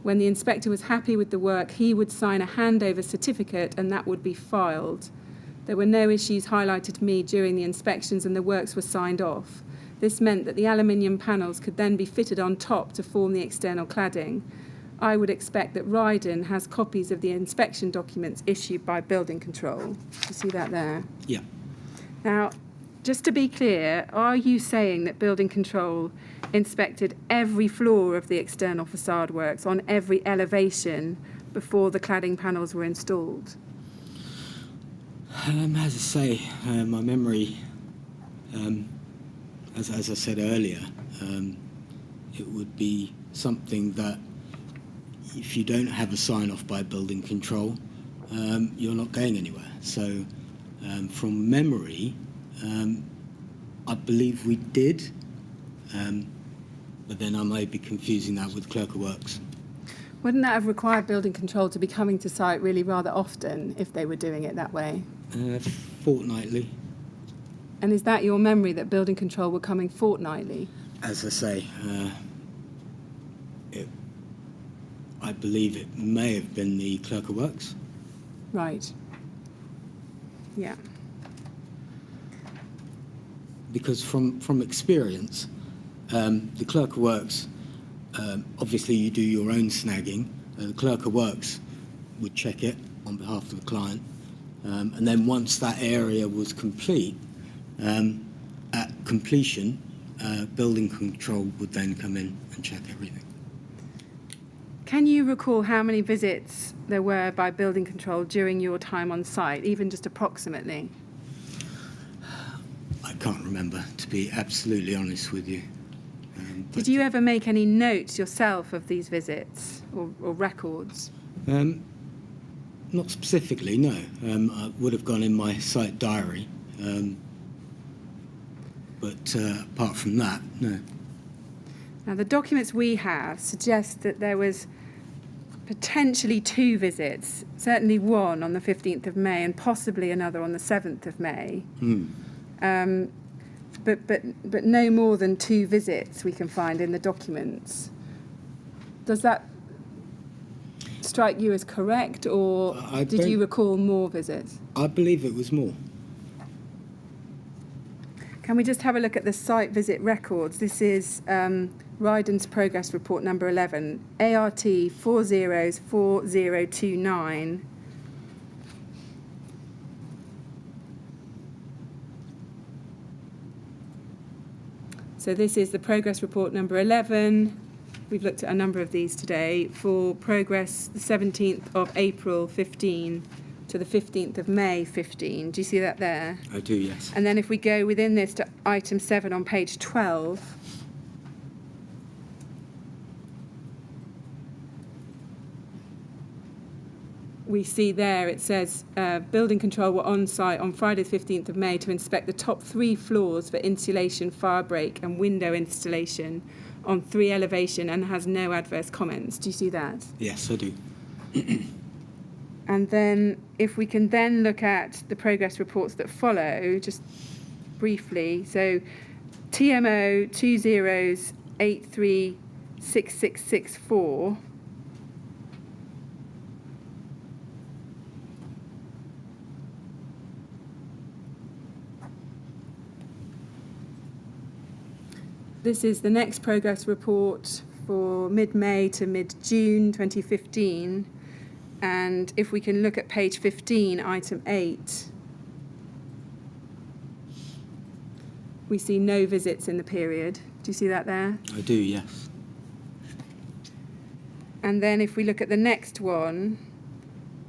When the inspector was happy with the work, he would sign a handover certificate and that would be filed. There were no issues highlighted to me during the inspections and the works were signed off. This meant that the aluminium panels could then be fitted on top to form the external cladding. I would expect that Rydon has copies of the inspection documents issued by building control. You see that there? Yeah. Now, just to be clear, are you saying that building control inspected every floor of the external facade works on every elevation before the cladding panels were installed? As I say, my memory, as I said earlier, it would be something that if you don't have a sign-off by building control, you're not going anywhere. So from memory, I believe we did, but then I may be confusing that with Clerk of Works. Wouldn't that have required building control to be coming to site really rather often if they were doing it that way? Fortnightly. And is that your memory, that building control were coming fortnightly? As I say, I believe it may have been the Clerk of Works. Right. Yeah. Because from experience, the Clerk of Works, obviously you do your own snagging. The Clerk of Works would check it on behalf of the client. And then once that area was complete, at completion, building control would then come in and check everything. Can you recall how many visits there were by building control during your time on site, even just approximately? I can't remember, to be absolutely honest with you. Did you ever make any notes yourself of these visits or records? Not specifically, no. I would have gone in my site diary. But apart from that, no. Now, the documents we have suggest that there was potentially 2 visits, certainly one on the 15th of May and possibly another on the 7th of May. But no more than 2 visits we can find in the documents. Does that strike you as correct, or did you recall more visits? I believe it was more. Can we just have a look at the site visit records? This is Rydon's progress report number 11, ART 404029. So this is the progress report number 11. We've looked at a number of these today for progress the 17th of April 15 to the 15th of May 15. Do you see that there? I do, yes. And then if we go within this to item 7 on page 12, we see there it says building control were on site on Friday the 15th of May to inspect the top 3 floors for insulation, fire break and window installation on 3 elevation and has no adverse comments. Do you see that? Yes, I do. And then if we can then look at the progress reports that follow, just briefly. So TMO 20836664. This is the next progress report for mid-May to mid-June 2015. And if we can look at page 15, item 8, we see no visits in the period. Do you see that there? I do, yes. And then if we look at the next one,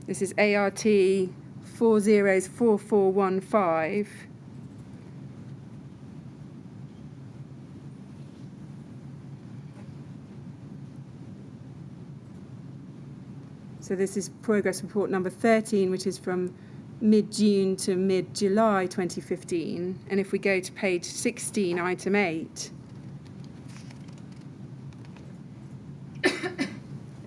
this is ART 404415. So this is progress report number 13, which is from mid-June to mid-July 2015. And if we go to page 16, item 8, it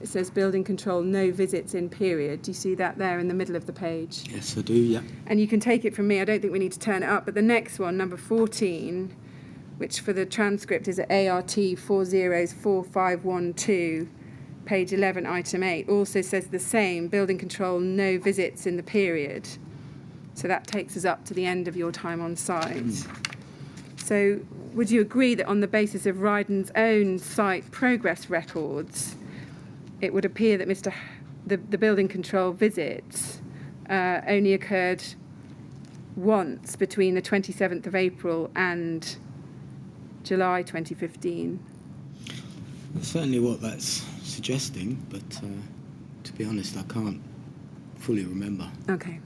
says building control, no visits in period. Do you see that there in the middle of the page? Yes, I do, yeah. And you can take it from me. I don't think we need to turn it up. But the next one, number 14, which for the transcript is at ART 404512, page 11, item 8, also says the same, building control, no visits in the period. So that takes us up to the end of your time on site. So would you agree that on the basis of Rydon's own site progress records, it would appear that the building control visits only occurred once between the 27th of April and July 2015. That's certainly what that's suggesting, but to be honest, I can't fully remember. Okay.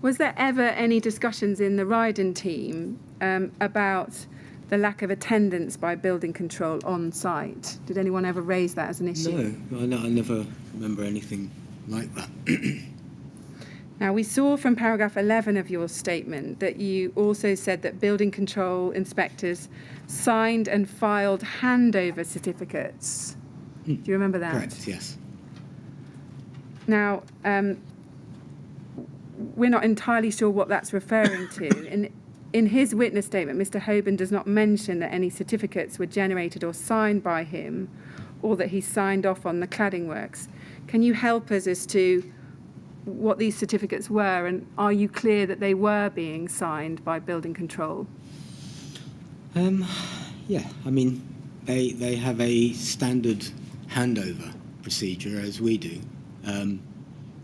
Was there ever any discussions in the Rydon team about the lack of attendance by building control on site? Did anyone ever raise that as an issue? No, I never remember anything like that. Now, we saw from paragraph 11 of your statement that you also said that building control inspectors signed and filed handover certificates. Do you remember that? Correct, yes. Now, we're not entirely sure what that's referring to. In his witness statement, Mr. Hoban does not mention that any certificates were generated or signed by him, or that he signed off on the cladding works. Can you help us as to what these certificates were, and are you clear that they were being signed by building control? Yeah, I mean, they have a standard handover procedure, as we do.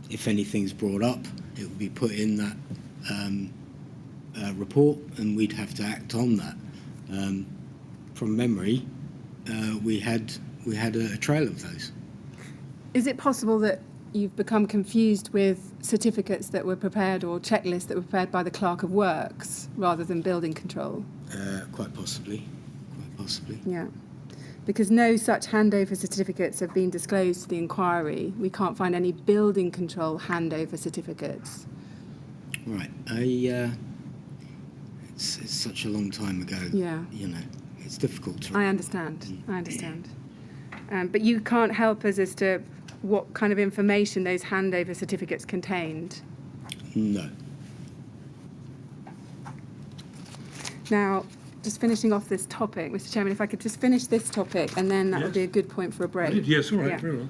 If anything's brought up, it will be put in that report, and we'd have to act on that. From memory, we had a trail of those. Is it possible that you've become confused with certificates that were prepared or checklists that were prepared by the Clerk of Works rather than building control? Quite possibly. Yeah. Because no such handover certificates have been disclosed to the inquiry. We can't find any building control handover certificates. Right. It's such a long time ago. Yeah. You know, it's difficult to. I understand. But you can't help us as to what kind of information those handover certificates contained. No. Now, just finishing off this topic, Mr. Chairman, if I could just finish this topic, and then that would be a good point for a break. Yes, all right, Yeah. very well.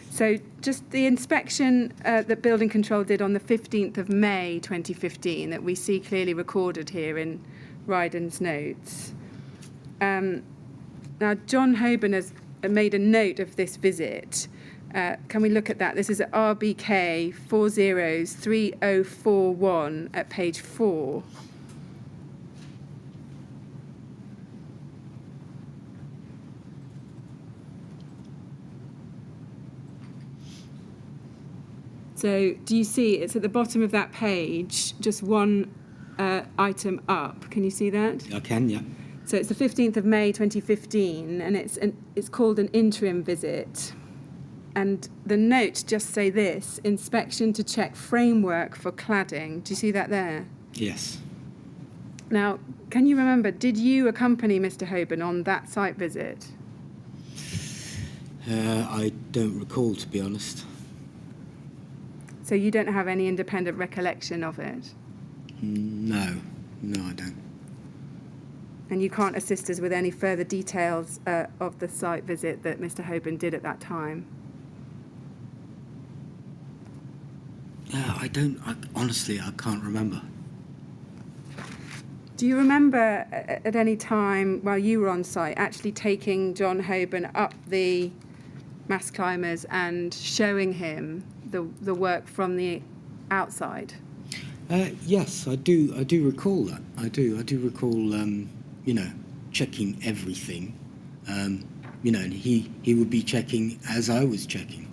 So just the inspection that Building Control did on the 15th of May 2015 that we see clearly recorded here in Rydon's notes. Now, John Hoban has made a note of this visit. Can we look at that? This is at RBK 403041 at page 4. So do you see, it's at the bottom of that page, just one item up. Can you see that? I can, yeah. So it's the 15th of May 2015, and it's called an interim visit. And the notes just say this: inspection to check framework for cladding. Do you see that there? Yes. Now, can you remember, did you accompany Mr. Hoban on that site visit? I don't recall, to be honest. So you don't have any independent recollection of it? No, I don't. And you can't assist us with any further details of the site visit that Mr. Hoban did at that time? Honestly, I can't remember. Do you remember at any time while you were on site actually taking John Hoban up the mass climbers and showing him the work from the outside? Yes, I do recall that. I do recall, checking everything. And he would be checking as I was checking.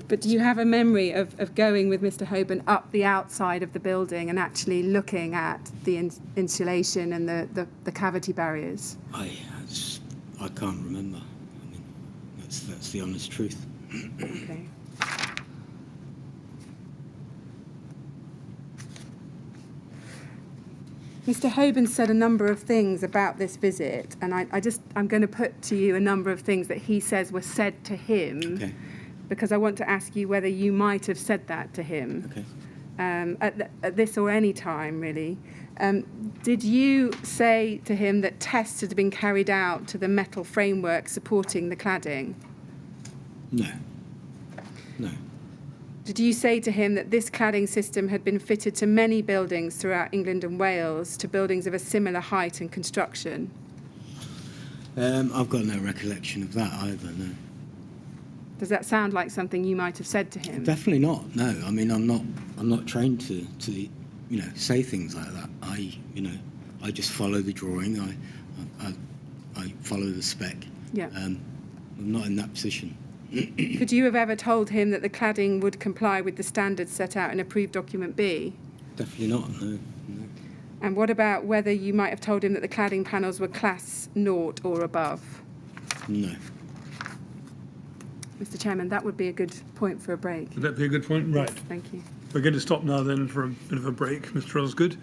But do you have a memory of going with Mr. Hoban up the outside of the building and actually looking at the insulation and the cavity barriers? I can't remember. I mean, that's the honest truth. Okay. Mr. Hoban said a number of things about this visit, and I'm going to put to you a number of things that he says were said to him. Okay. Because I want to ask you whether you might have said that to him. Okay. At this or any time, really. Did you say to him that tests had been carried out to the metal framework supporting the cladding? No. Did you say to him that this cladding system had been fitted to many buildings throughout England and Wales, to buildings of a similar height and construction? I've got no recollection of that either, no. Does that sound like something you might have said to him? Definitely not. No, I mean I'm not trained to say things like that. I just follow the drawing. I follow the spec. Yeah. I'm not in that position. Could you have ever told him that the cladding would comply with the standards set out in approved document B? Definitely not. No. And what about whether you might have told him that the cladding panels were class 0 or above? No. Mr. Chairman, that would be a good point for a break. Would that be a good point? Right. Thank you. We're going to stop now then for a bit of a break. Mr. Osgood,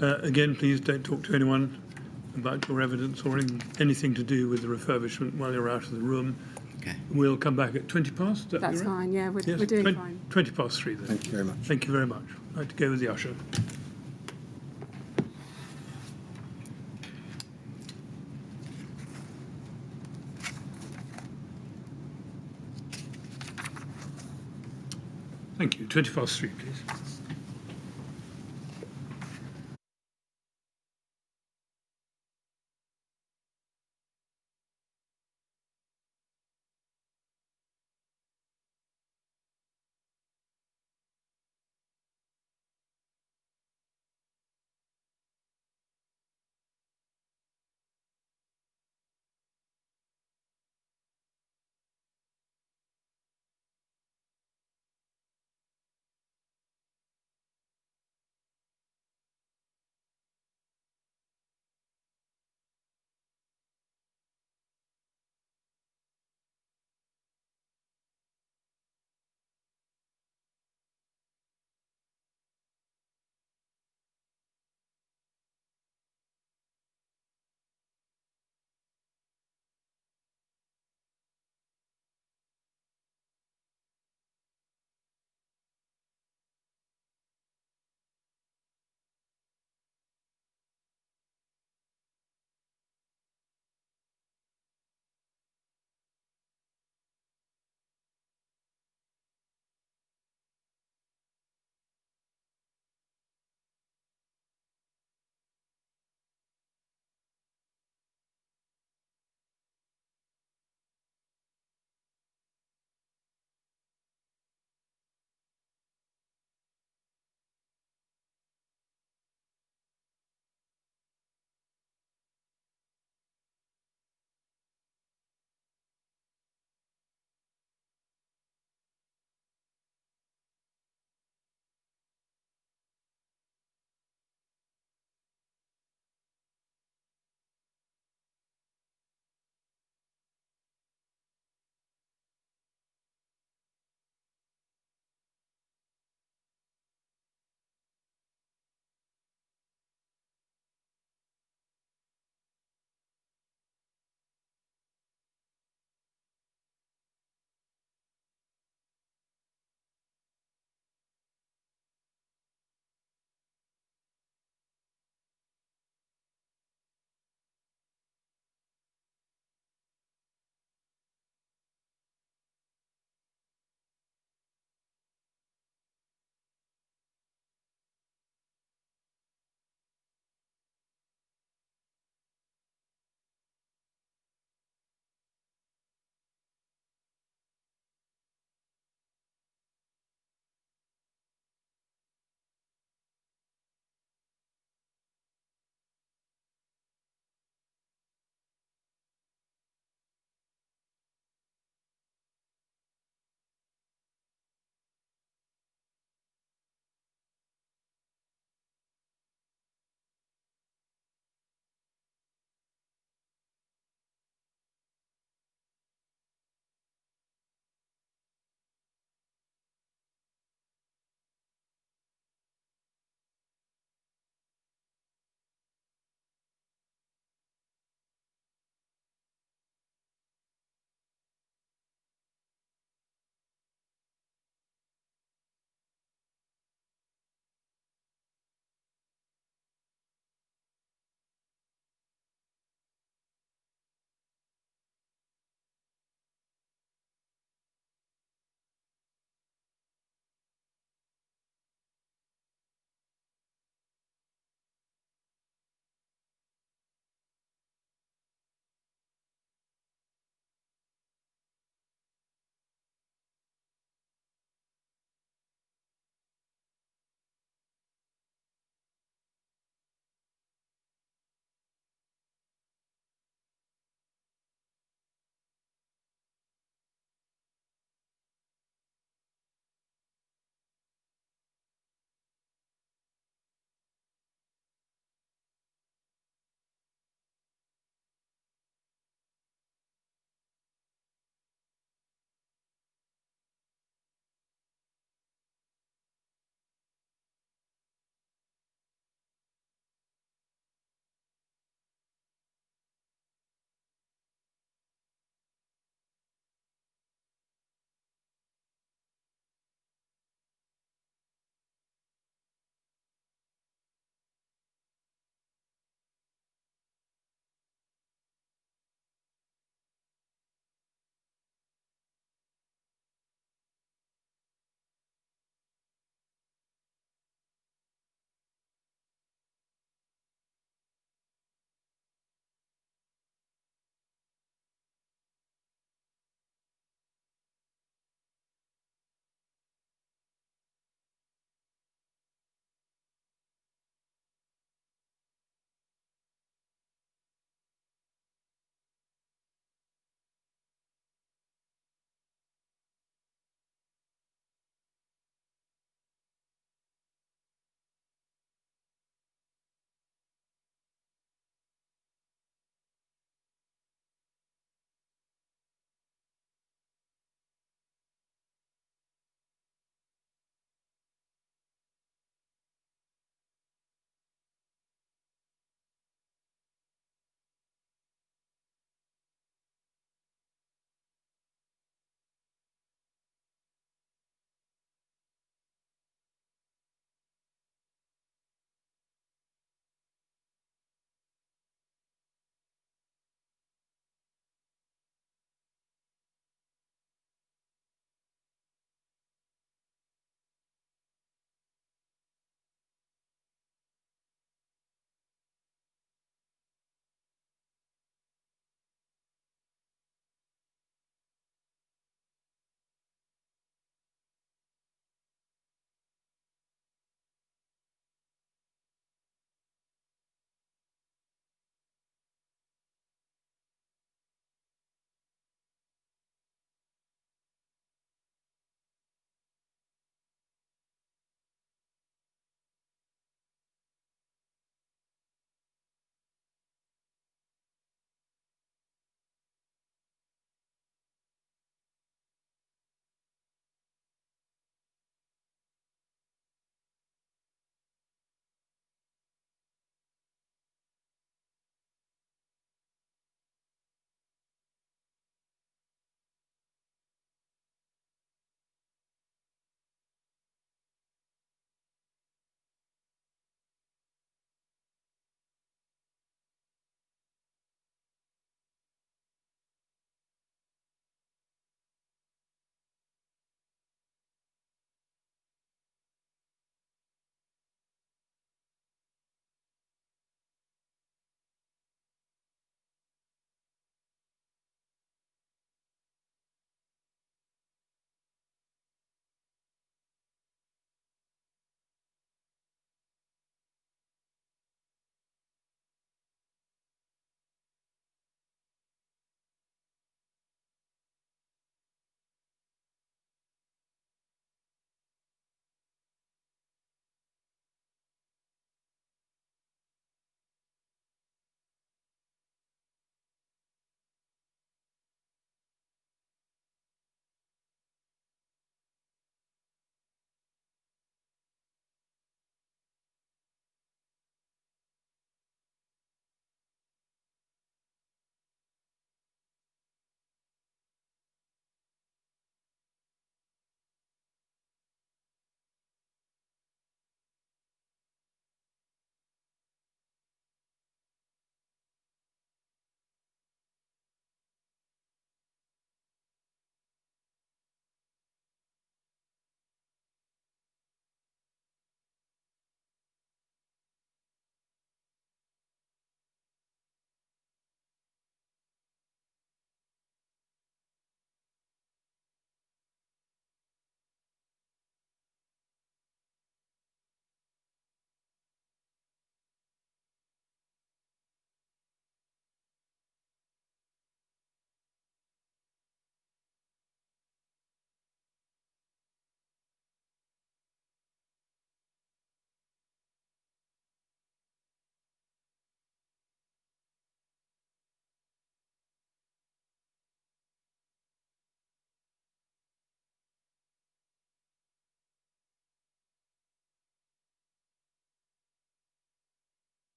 again, please don't talk to anyone about your evidence or anything to do with the refurbishment while you're out of the room. Okay. We'll come back at 20 past. That's right? fine, yeah, we're Yes, doing fine. 20 past 3 then. Thank you very much. Thank you very much. I'd like to go with the usher. Thank you. 20 past 3, please.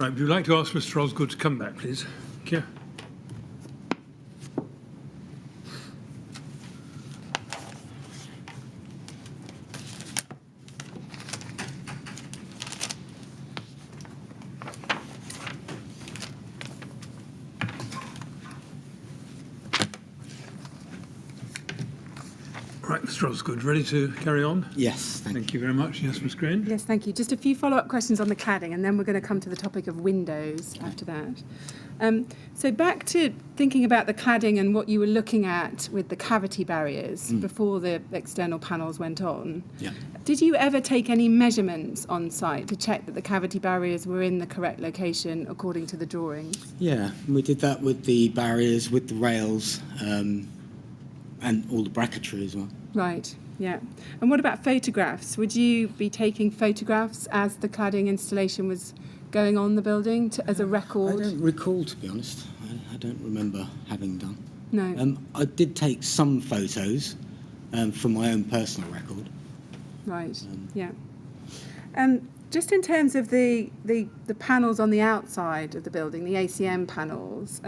Right, would you like to ask Mr. Osgood to come back, please? Thank you. Right, Mr. Osgood, ready to carry on? Yes, thank you. Thank you very much. Yes, Ms. Green? Yes, thank you. Just a few follow-up questions on the cladding, and then we're going to come to the topic of windows after that. So back to thinking about the cladding and what you were looking at with the cavity barriers before the external panels went on. Yeah. Did you ever take any measurements on site to check that the cavity barriers were in the correct location according to the drawings? Yeah, we did that with the barriers, with the rails, and all the bracketry as well. Right, yeah. And what about photographs? Would you be taking photographs as the cladding installation was going on the building as a record? I don't recall, to be honest. I don't remember having done. No. I did take some photos for my own personal record. Right, yeah. Just in terms of the panels on the outside of the building, the ACM panels,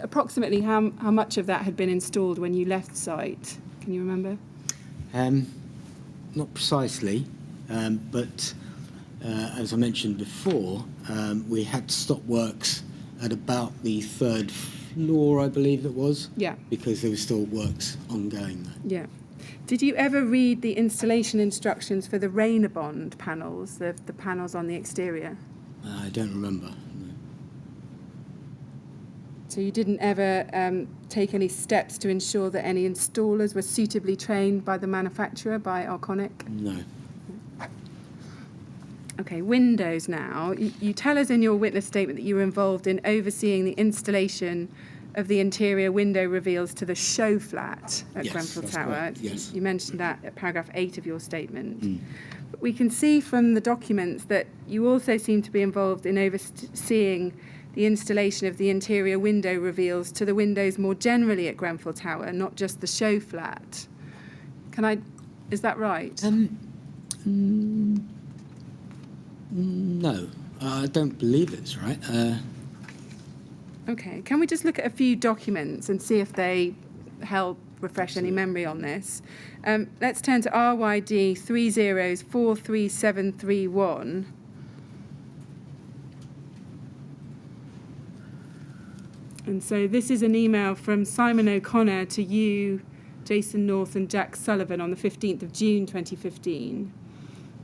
approximately how much of that had been installed when you left site? Can you remember? Not precisely, but as I mentioned before, we had to stop works at about the 3rd floor, I believe it was. Yeah. Because there were still works ongoing there. Yeah. Did you ever read the installation instructions for the Rydon panels, the panels on the exterior? I don't remember. No. So you didn't ever take any steps to ensure that any installers were suitably trained by the manufacturer, by Arconic? No. Okay, windows now. You tell us in your witness statement that you were involved in overseeing the installation of the interior window reveals to the show flat at Yes, Grenfell that's Tower. correct, yes. You mentioned that at paragraph 8 of your statement. But we can see from the documents that you also seem to be involved in overseeing the installation of the interior window reveals to the windows more generally at Grenfell Tower, not just the show flat. Is that right? No, I don't believe it's right. Okay, can we just look at a few documents and see if they help refresh any memory on this? Let's turn to RYD 43731. And so this is an email from Simon O'Connor to you, Jason North and Jack Sullivan on the 15th of June 2015.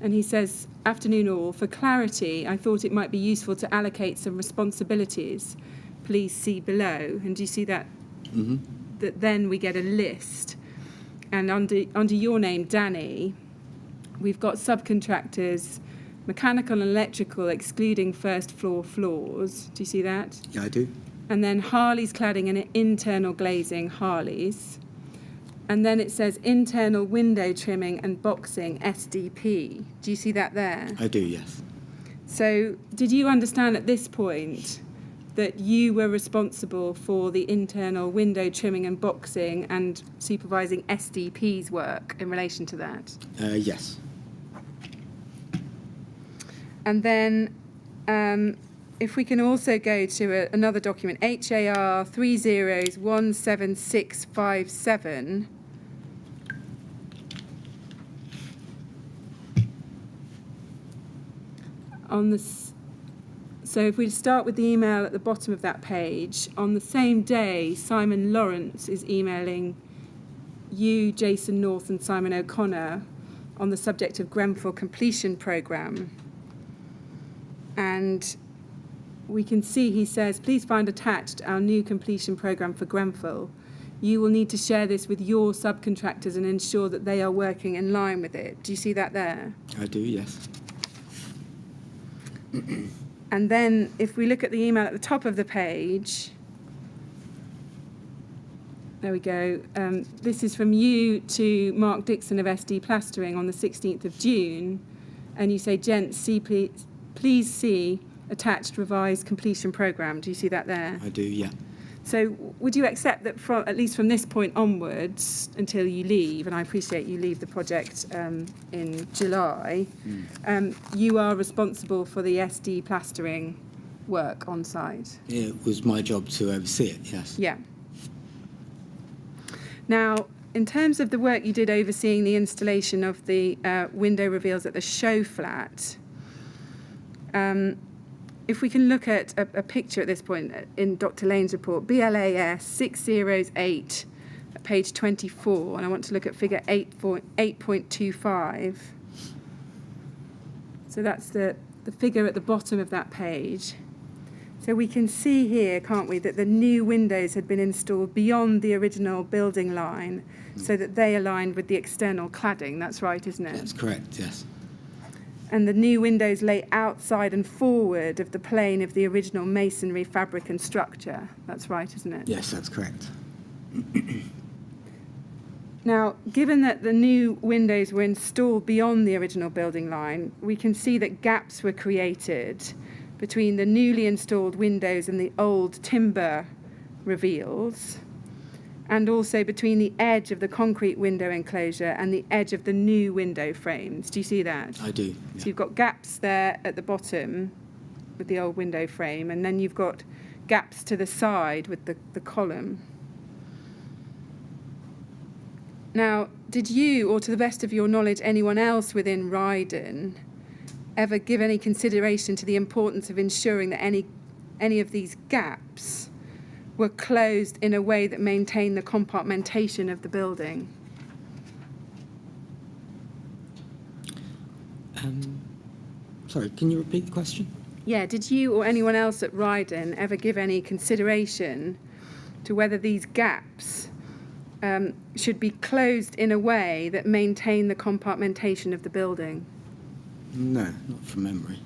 And he says, "Afternoon all. For clarity, I thought it might be useful to allocate some responsibilities. Please see below." And do you see that? Mm-hmm. That then we get a list. And under your name, Danny, we've got subcontractors, mechanical and electrical, excluding first floor floors. Do you see that? Yeah, I do. And then Harley's cladding and internal glazing, Harley's. And then it says internal window trimming and boxing, SDP. Do you see that there? I do, yes. So did you understand at this point that you were responsible for the internal window trimming and boxing and supervising SDP's work in relation to that? Yes. And then if we can also go to another document, HAR 17657. So if we start with the email at the bottom of that page, on the same day, Simon Lawrence is emailing you, Jason North and Simon O'Connor on the subject of Grenfell completion programme. And we can see he says, "Please find attached our new completion programme for Grenfell. You will need to share this with your subcontractors and ensure that they are working in line with it." Do you see that there? I do, yes. And then if we look at the email at the top of the page, there we go. This is from you to Mark Dixon of SD Plastering on the 16th of June. And you say, "Gents, please see attached revised completion programme." Do you see that there? I do, yeah. So would you accept that from, at least from this point onwards until you leave, and I appreciate you leave the project in July, you are responsible for the SD plastering work on site? It was my job to oversee it, yes. Yeah. Now, in terms of the work you did overseeing the installation of the window reveals at the show flat, if we can look at a picture at this point in Dr. Lane's report, BLAS 608, page 24, and I want to look at figure 8.25. So that's the figure at the bottom of that page. So we can see here, can't we, that the new windows had been installed beyond the original building line so that they aligned with the external cladding. That's right, isn't it? That's correct, yes. And the new windows lay outside and forward of the plane of the original masonry fabric and structure. That's right, isn't it? Yes, that's correct. Now, given that the new windows were installed beyond the original building line, we can see that gaps were created between the newly installed windows and the old timber reveals, and also between the edge of the concrete window enclosure and the edge of the new window frames. Do you see that? I do. Yeah. So you've got gaps there at the bottom with the old window frame, and then you've got gaps to the side with the column. Now, did you, or to the best of your knowledge, anyone else within Rydon ever give any consideration to the importance of ensuring that any of these gaps were closed in a way that maintained the compartmentation of the building? Sorry, can you repeat the question? Yeah, did you or anyone else at Rydon ever give any consideration to whether these gaps should be closed in a way that maintained the compartmentation of the building? No, not from memory.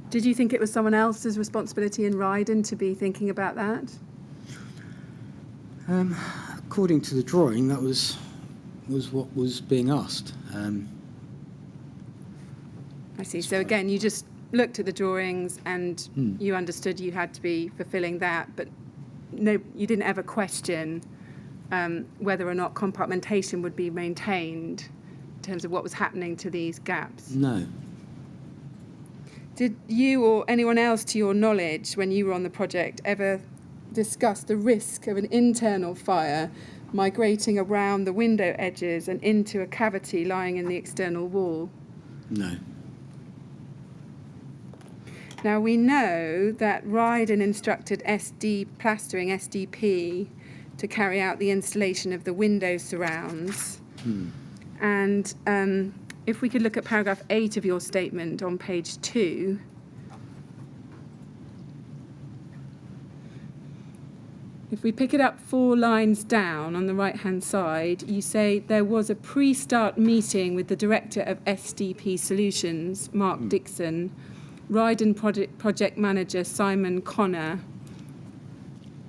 Did you think it was someone else's responsibility in Rydon to be thinking about that? According to the drawing, that was what was being asked. I see. So again, you just looked at the drawings and you understood you had to be fulfilling that, but no, you didn't ever question whether or not compartmentation would be maintained in terms of what was happening to these gaps. No. Did you or anyone else, to your knowledge, when you were on the project, ever discuss the risk of an internal fire migrating around the window edges and into a cavity lying in the external wall? No. Now, we know that Rydon instructed SD Plastering, SDP, to carry out the installation of the window surrounds. And if we could look at paragraph 8 of your statement on page 2. If we pick it up 4 lines down on the right-hand side, you say there was a pre-start meeting with the director of SDP Solutions, Mark Dixon, Rydon project manager Simon Connor,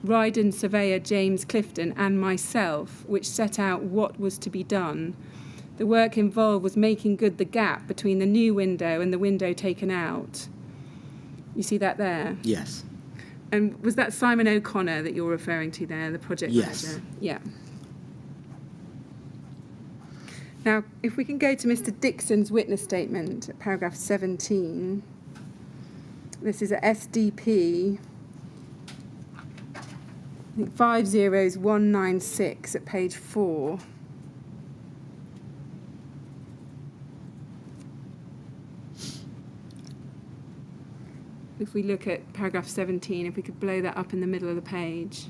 Rydon surveyor James Clifton, and myself, which set out what was to be done. The work involved was making good the gap between the new window and the window taken out. You see that there? Yes. And was that Simon O'Connor that you're referring to there, the project manager? Yeah. Now, if we can go to Mr. Dixon's witness statement, at paragraph 17. This is at SDP, I think 50196 at page 4. If we look at paragraph 17, if we could blow that up in the middle of the page.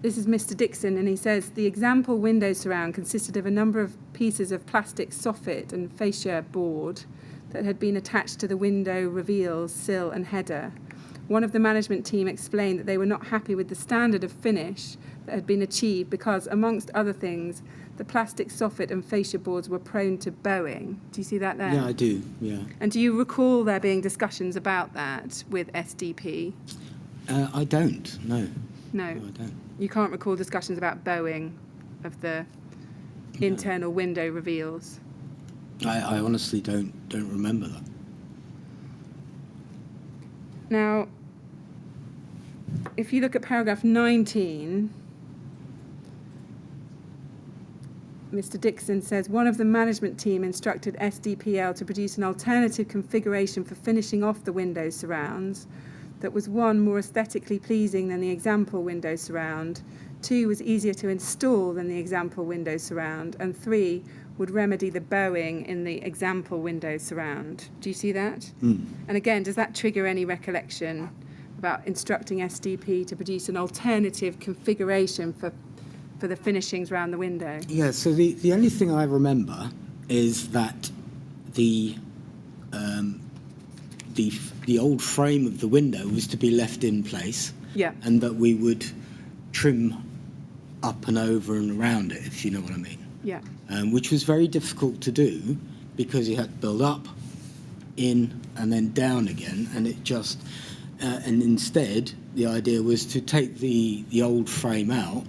This is Mr. Dixon, and he says, the example window surround consisted of a number of pieces of plastic soffit and fascia board that had been attached to the window reveals, sill and header. One of the management team explained that they were not happy with the standard of finish that had been achieved because, amongst other things, the plastic soffit and fascia boards were prone to bowing. Do you see that there? Yeah, I do, yeah. And do you recall there being discussions about that with SDP? I don't, no. No, I don't. you can't recall discussions about bowing of the internal window reveals? I honestly don't remember that. Now, if you look at paragraph 19, Mr. Dixon says, one of the management team instructed SDPL to produce an alternative configuration for finishing off the window surrounds that was, 1, more aesthetically pleasing than the example window surround, 2, was easier to install than the example window surround, and 3, would remedy the bowing in the example window surround. Do you see that? Mm. And again, does that trigger any recollection about instructing SDP to produce an alternative configuration for the finishings around the window? Yeah, so the only thing I remember is that the old frame of the window was to be left in place, Yeah. and that we would trim up and over and around it, if you know what I mean. Yeah. Which was very difficult to do because you had to build up, in, and then down again, and it just... and instead, the idea was to take the old frame out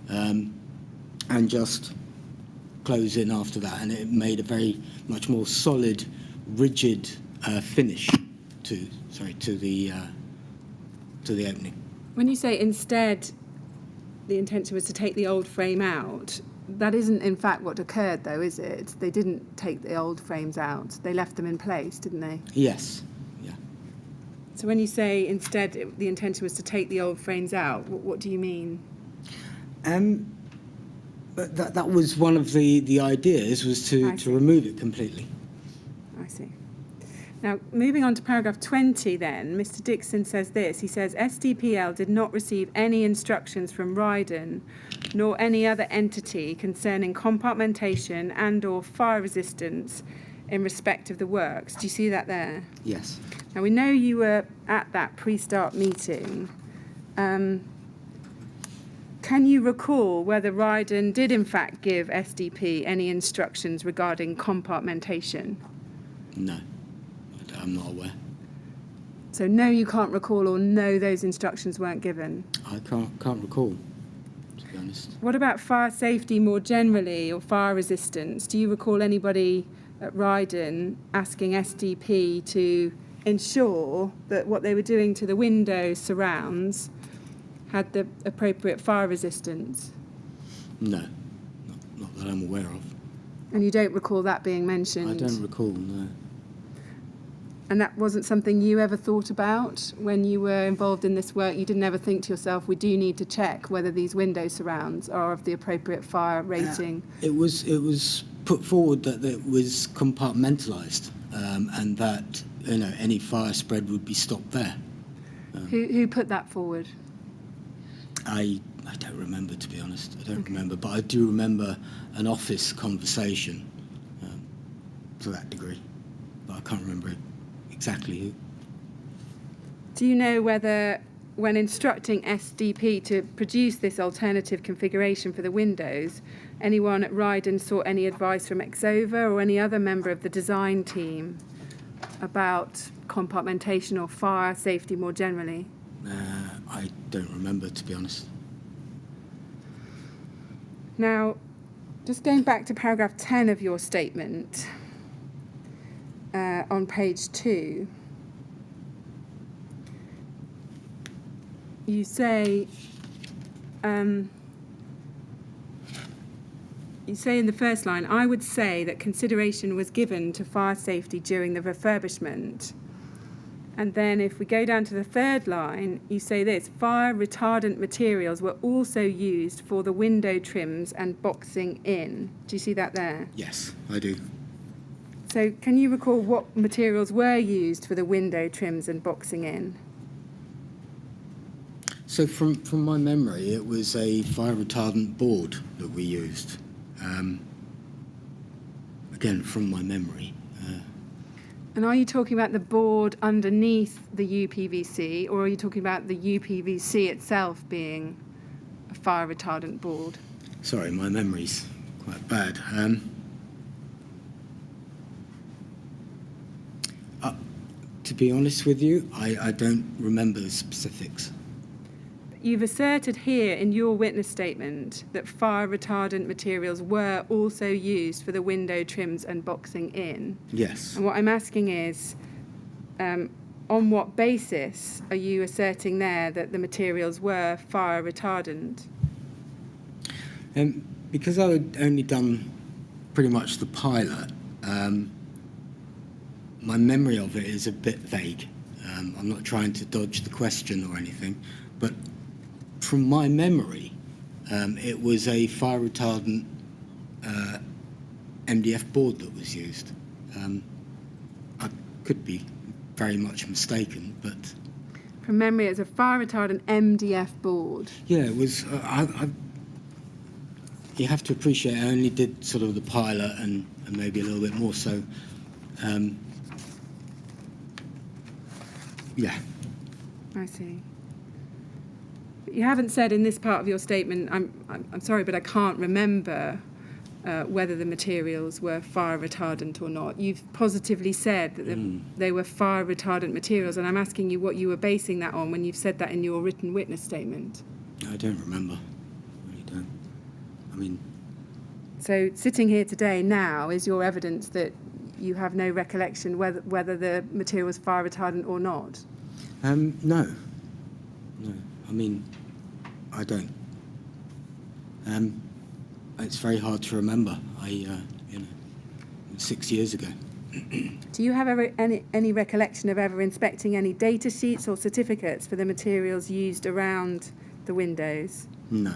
and just close in after that, and it made a very much more solid, rigid finish to the opening. When you say instead the intention was to take the old frame out, that isn't in fact what occurred though, is it? They didn't take the old frames out. They left them in place, didn't they? Yes. Yeah. So when you say instead the intention was to take the old frames out, what do you mean? But that was one of the ideas, was to remove it completely. I see. Now, moving on to paragraph 20 then, Mr. Dixon says this. He says, SDPL did not receive any instructions from Rydon nor any other entity concerning compartmentation and or fire resistance in respect of the works. Do you see that there? Yes. Now, we know you were at that pre-start meeting. Can you recall whether Rydon did in fact give SDP any instructions regarding compartmentation? No, I'm not aware. So no, you can't recall, or no, those instructions weren't given? I can't recall, to be honest. What about fire safety more generally, or fire resistance? Do you recall anybody at Rydon asking SDP to ensure that what they were doing to the window surrounds had the appropriate fire resistance? No, not that I'm aware of. And you don't recall that being mentioned? I don't recall, no. And that wasn't something you ever thought about when you were involved in this work? You didn't ever think to yourself, we do need to check whether these window surrounds are of the appropriate fire rating? It was put forward that it was compartmentalised, and that any fire spread would be stopped there. Who put that forward? I don't remember, to be honest. I don't remember, but I do remember an office conversation to that degree, but I can't remember exactly who. Do you know whether, when instructing SDP to produce this alternative configuration for the windows, anyone at Rydon sought any advice from Exova or any other member of the design team about compartmentation or fire safety more generally? I don't remember, to be honest. Now, just going back to paragraph 10 of your statement, on page 2, you say in the first line, I would say that consideration was given to fire safety during the refurbishment. And then if we go down to the third line, you say this, fire retardant materials were also used for the window trims and boxing in. Do you see that there? Yes, I do. So can you recall what materials were used for the window trims and boxing in? So from my memory, it was a fire retardant board that we used. Again, from my memory. And are you talking about the board underneath the UPVC, or are you talking about the UPVC itself being a fire retardant board? Sorry, my memory's quite bad. To be honest with you, I don't remember the specifics. You've asserted here in your witness statement that fire retardant materials were also used for the window trims and boxing in. Yes. And what I'm asking is, on what basis are you asserting there that the materials were fire retardant? Because I had only done pretty much the pilot, my memory of it is a bit vague. I'm not trying to dodge the question or anything, but from my memory, it was a fire retardant MDF board that was used. I could be very much mistaken, but From memory, it's a fire retardant MDF board. yeah, it was. You have to appreciate I only did sort of the pilot and maybe a little bit more. So, yeah. I see. But you haven't said in this part of your statement, I'm sorry, but I can't remember whether the materials were fire retardant or not. You've positively said that they were fire retardant materials, and I'm asking you what you were basing that on when you've said that in your written witness statement. I don't remember. I really don't. I mean, so sitting here today now is your evidence that you have no recollection whether the material was fire retardant or not? no. I mean, I don't. It's very hard to remember. It was 6 years ago. Do you have any recollection of ever inspecting any data sheets or certificates for the materials used around the windows? No.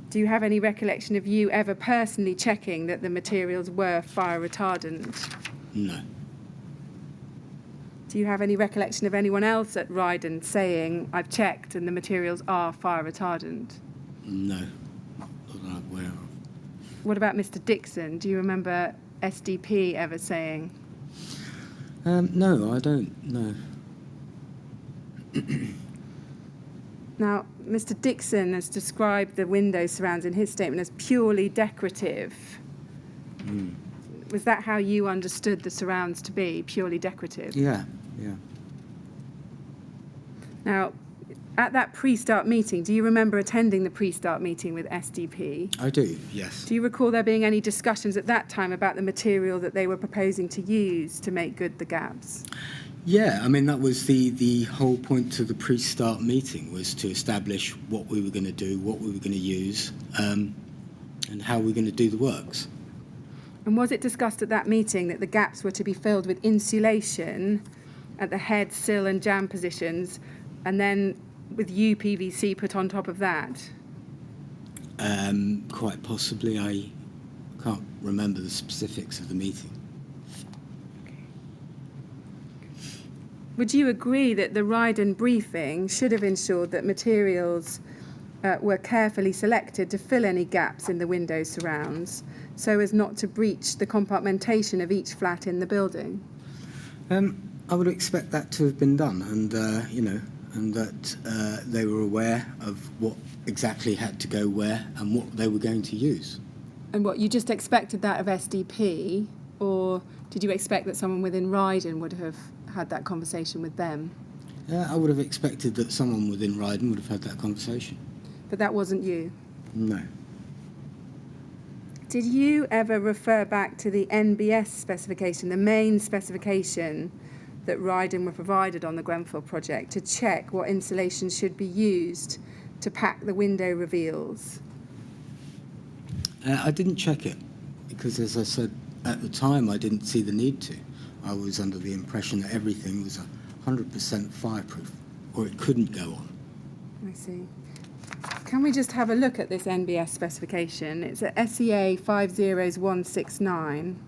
Do you have any recollection of you ever personally checking that the materials were fire retardant? No. Do you have any recollection of anyone else at Rydon saying, I've checked and the materials are fire retardant? No. Not that I'm aware of. What about Mr. Dixon? Do you remember SDP ever saying? No, I don't. No. Now, Mr. Dixon has described the window surrounds in his statement as purely decorative. Was that how you understood the surrounds to be, purely decorative? Yeah. Now, at that pre-start meeting, do you remember attending the pre-start meeting with SDP? I do, yes. Do you recall there being any discussions at that time about the material that they were proposing to use to make good the gaps? Yeah, I mean, that was the whole point to the pre-start meeting, was to establish what we were going to do, what we were going to use, and how we were going to do the works. And was it discussed at that meeting that the gaps were to be filled with insulation at the head, sill and jamb positions, and then with UPVC put on top of that? Quite possibly. I can't remember the specifics of the meeting. Would you agree that the Rydon briefing should have ensured that materials were carefully selected to fill any gaps in the window surrounds so as not to breach the compartmentation of each flat in the building? I would expect that to have been done, and and that they were aware of what exactly had to go where and what they were going to use. And what, you just expected that of SDP, or did you expect that someone within Rydon would have had that conversation with them? I would have expected that someone within Rydon would have had that conversation. But that wasn't you? No. Did you ever refer back to the NBS specification, the main specification that Rydon were provided on the Grenfell project, to check what insulation should be used to pack the window reveals? I didn't check it because, as I said at the time, I didn't see the need to. I was under the impression that everything was 100% fireproof, or it couldn't go on. I see. Can we just have a look at this NBS specification? It's at SEA 50169.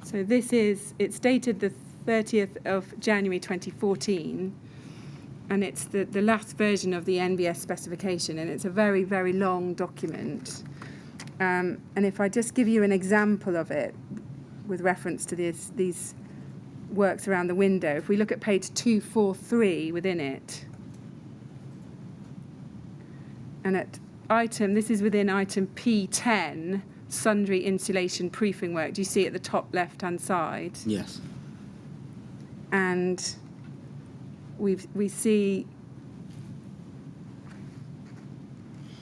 So it's dated the 30th of January 2014, and it's the last version of the NBS specification, and it's a very, very long document. And if I just give you an example of it with reference to these works around the window, if we look at page 243 within it, and this is within item P10, sundry insulation proofing work. Do you see at the top left-hand side? Yes. And we see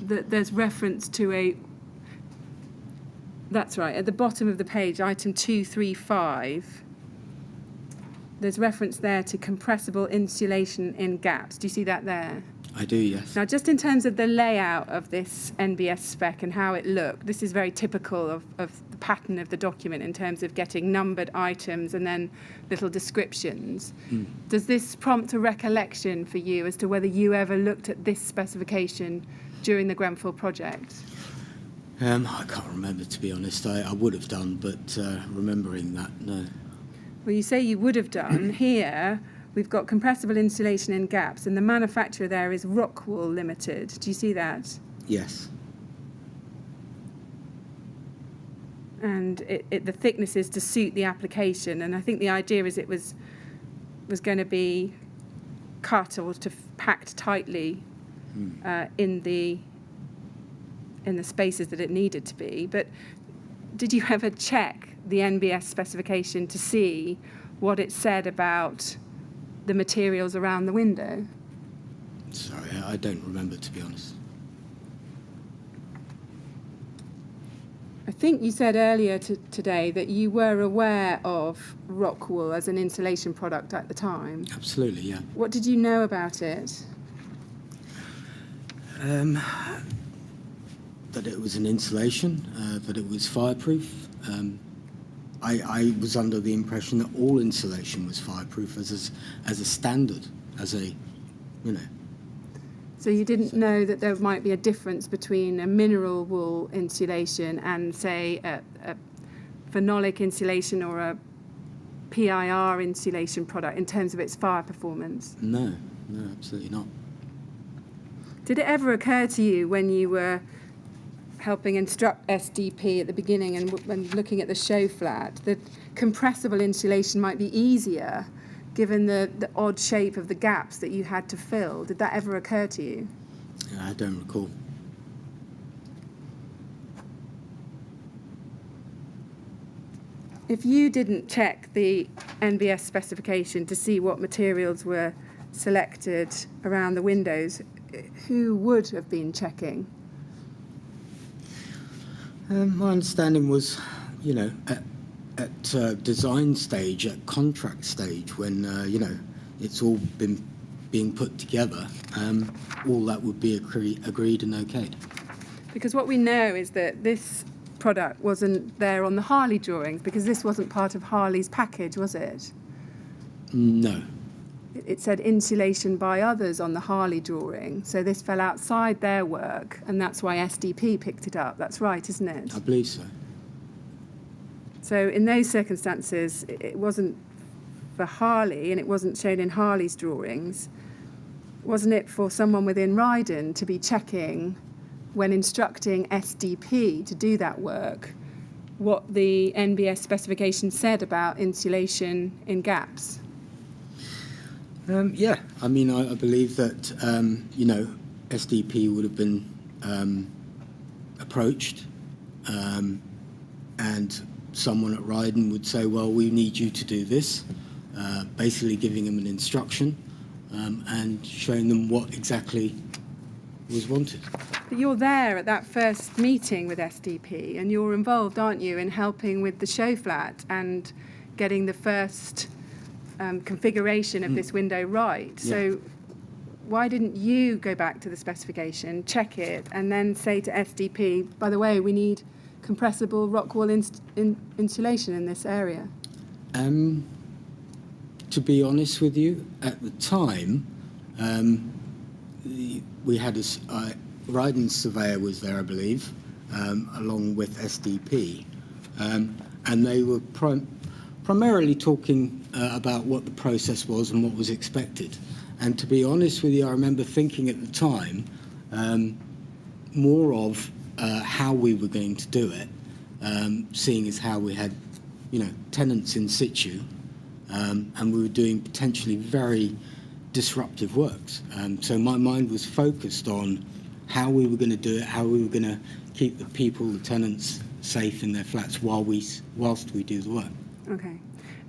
that there's reference to a... That's right, at the bottom of the page, item 235, there's reference there to compressible insulation in gaps. Do you see that there? I do, yes. Now, just in terms of the layout of this NBS spec and how it looked, this is very typical of the pattern of the document in terms of getting numbered items and then little descriptions. Does this prompt a recollection for you as to whether you ever looked at this specification during the Grenfell project? I can't remember, to be honest. I would have done, but remembering that, no. Well, you say you would have done. Here, we've got compressible insulation in gaps, and the manufacturer there is Rockwool Limited. Do you see that? Yes. And the thickness is to suit the application, and I think the idea is it was going to be cut or packed tightly in the spaces that it needed to be. But did you ever check the NBS specification to see what it said about the materials around the window? Sorry, I don't remember, to be honest. I think you said earlier today that you were aware of Rockwool as an insulation product at the time. Absolutely, yeah. What did you know about it? That it was an insulation, that it was fireproof. I was under the impression that all insulation was fireproof as a standard, So you didn't know that there might be a difference between a mineral wool insulation and, say, a phenolic insulation or a PIR insulation product in terms of its fire performance? No, absolutely not. Did it ever occur to you when you were helping instruct SDP at the beginning and when looking at the show flat that compressible insulation might be easier given the odd shape of the gaps that you had to fill? Did that ever occur to you? I don't recall. If you didn't check the NBS specification to see what materials were selected around the windows, who would have been checking? My understanding was, at design stage, at contract stage, when, it's all been being put together, all that would be agreed and okayed. Because what we know is that this product wasn't there on the Harley drawings, because this wasn't part of Harley's package, was it? No. It said insulation by others on the Harley drawing, so this fell outside their work, and that's why SDP picked it up. That's right, isn't it? I believe so. So in those circumstances, it wasn't for Harley, and it wasn't shown in Harley's drawings. Wasn't it for someone within Rydon to be checking, when instructing SDP to do that work, what the NBS specification said about insulation in gaps? Yeah, I mean, I believe that, SDP would have been approached and someone at Rydon would say, well, we need you to do this, basically giving them an instruction and showing them what exactly was wanted. But you're there at that first meeting with SDP, and you're involved, aren't you, in helping with the show flat and getting the first configuration of this window right. Yeah. So why didn't you go back to the specification, check it, and then say to SDP, by the way, we need compressible Rockwool insulation in this area? To be honest with you, at the time, we had Rydon's surveyor was there, I believe, along with SDP, and they were primarily talking about what the process was and what was expected. And to be honest with you, I remember thinking at the time more of how we were going to do it, seeing as how we had, tenants in situ, and we were doing potentially very disruptive works. So my mind was focused on how we were going to do it, how we were going to keep the people, the tenants, safe in their flats whilst we do the work. Okay.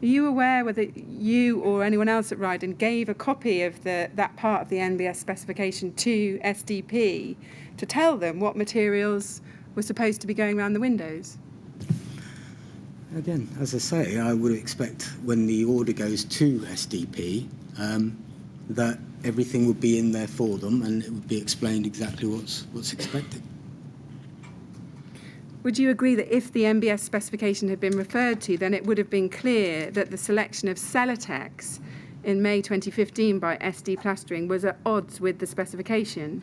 Are you aware whether you or anyone else at Rydon gave a copy of that part of the NBS specification to SDP to tell them what materials were supposed to be going around the windows? Again, as I say, I would expect when the order goes to SDP that everything would be in there for them and it would be explained exactly what's expected. Would you agree that if the MBS specification had been referred to, then it would have been clear that the selection of Celotex in May 2015 by SD Plastering was at odds with the specification?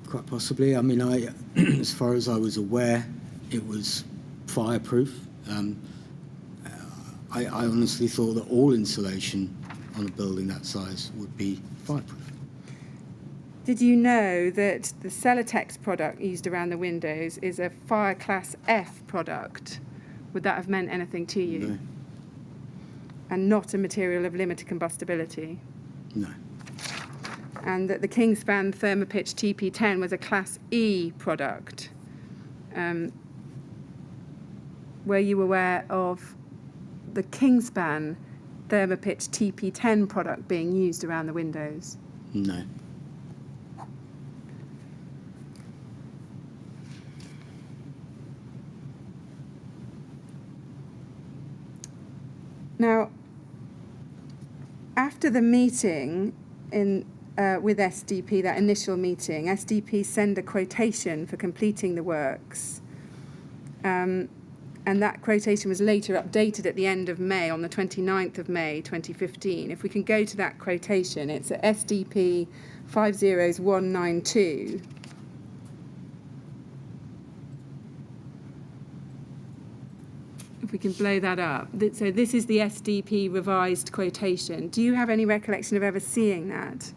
Quite possibly. I mean, as far as I was aware, it was fireproof. I honestly thought that all insulation on a building that size would be fireproof. Did you know that the Celotex product used around the windows is a Fire Class F product? Would that have meant anything to you? No. And not a material of limited combustibility? No. And that the Kingspan Thermopitch TP10 was a Class E product. Were you aware of the Kingspan Thermopitch TP10 product being used around the windows? No. Now, after the meeting with SDP, that initial meeting, SDP sent a quotation for completing the works. And that quotation was later updated at the end of May, on the 29th of May 2015. If we can go to that quotation, it's at SDP 50192. If we can blow that up. So this is the SDP revised quotation. Do you have any recollection of ever seeing that?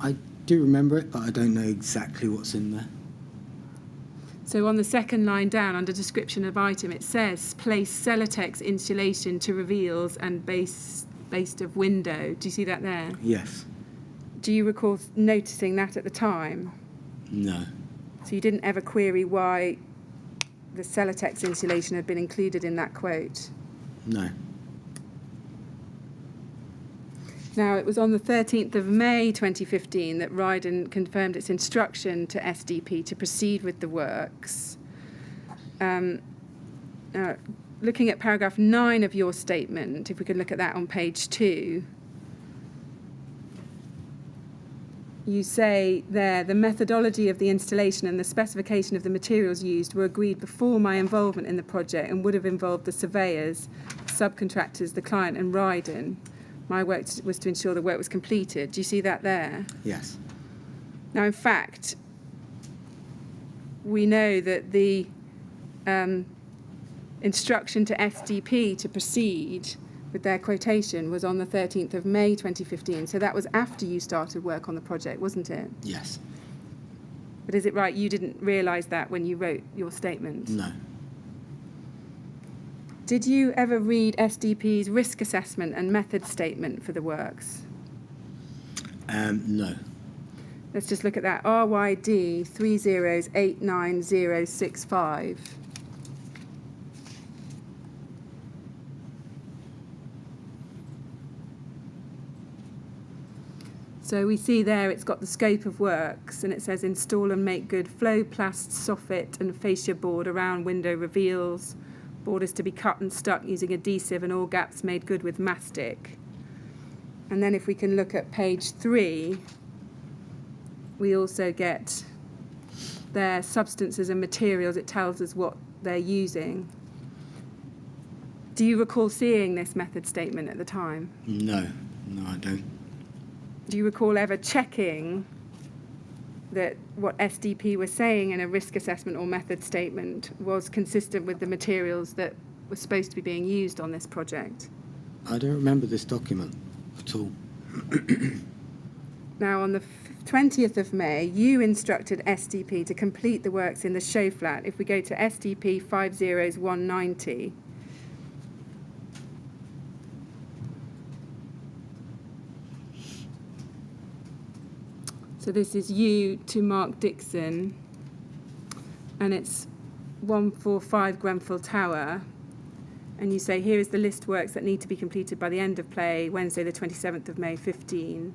I do remember it, but I don't know exactly what's in there. So on the second line down, under description of item, it says, place Celotex insulation to reveals and base of window. Do you see that there? Yes. Do you recall noticing that at the time? No. So you didn't ever query why the Celotex insulation had been included in that quote? No. Now, it was on the 13th of May 2015 that Rydon confirmed its instruction to SDP to proceed with the works. Looking at paragraph 9 of your statement, if we could look at that on page 2, you say there, the methodology of the installation and the specification of the materials used were agreed before my involvement in the project and would have involved the surveyors, subcontractors, the client and Rydon. My work was to ensure the work was completed. Do you see that there? Yes. Now, in fact, we know that the instruction to SDP to proceed with their quotation was on the 13th of May 2015. So that was after you started work on the project, wasn't it? Yes. But is it right you didn't realise that when you wrote your statement? No. Did you ever read SDP's risk assessment and method statement for the works? No. Let's just look at that. RYD 3089065. So we see there it's got the scope of works, and it says install and make good flow plast, soffit and fascia board around window reveals. Borders to be cut and stuck using adhesive and all gaps made good with mastic. And then if we can look at page 3, we also get their substances and materials. It tells us what they're using. Do you recall seeing this method statement at the time? No. No, I don't. Do you recall ever checking that what SDP was saying in a risk assessment or method statement was consistent with the materials that were supposed to be being used on this project? I don't remember this document at all. Now, on the 20th of May, you instructed SDP to complete the works in the show flat. If we go to SDP 50190, so this is you to Mark Dixon, and it's 145 Grenfell Tower, and you say here is the list works that need to be completed by the end of play, Wednesday the 27th of May 15.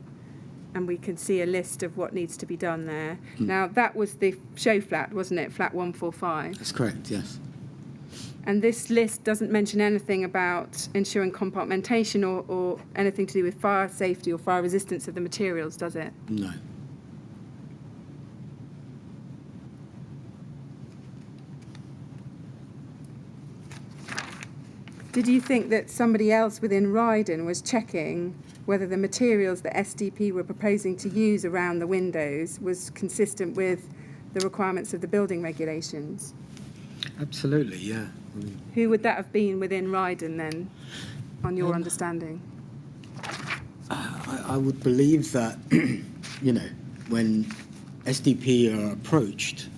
and we can see a list of what needs to be done there. Now, that was the show flat, wasn't it? Flat 145. That's correct, yes. And this list doesn't mention anything about ensuring compartmentation or anything to do with fire safety or fire resistance of the materials, does it? No. Did you think that somebody else within Rydon was checking whether the materials that SDP were proposing to use around the windows was consistent with the requirements of the building regulations? Absolutely, yeah. Who would that have been within Rydon then, on your understanding? I would believe that, when SDP are approached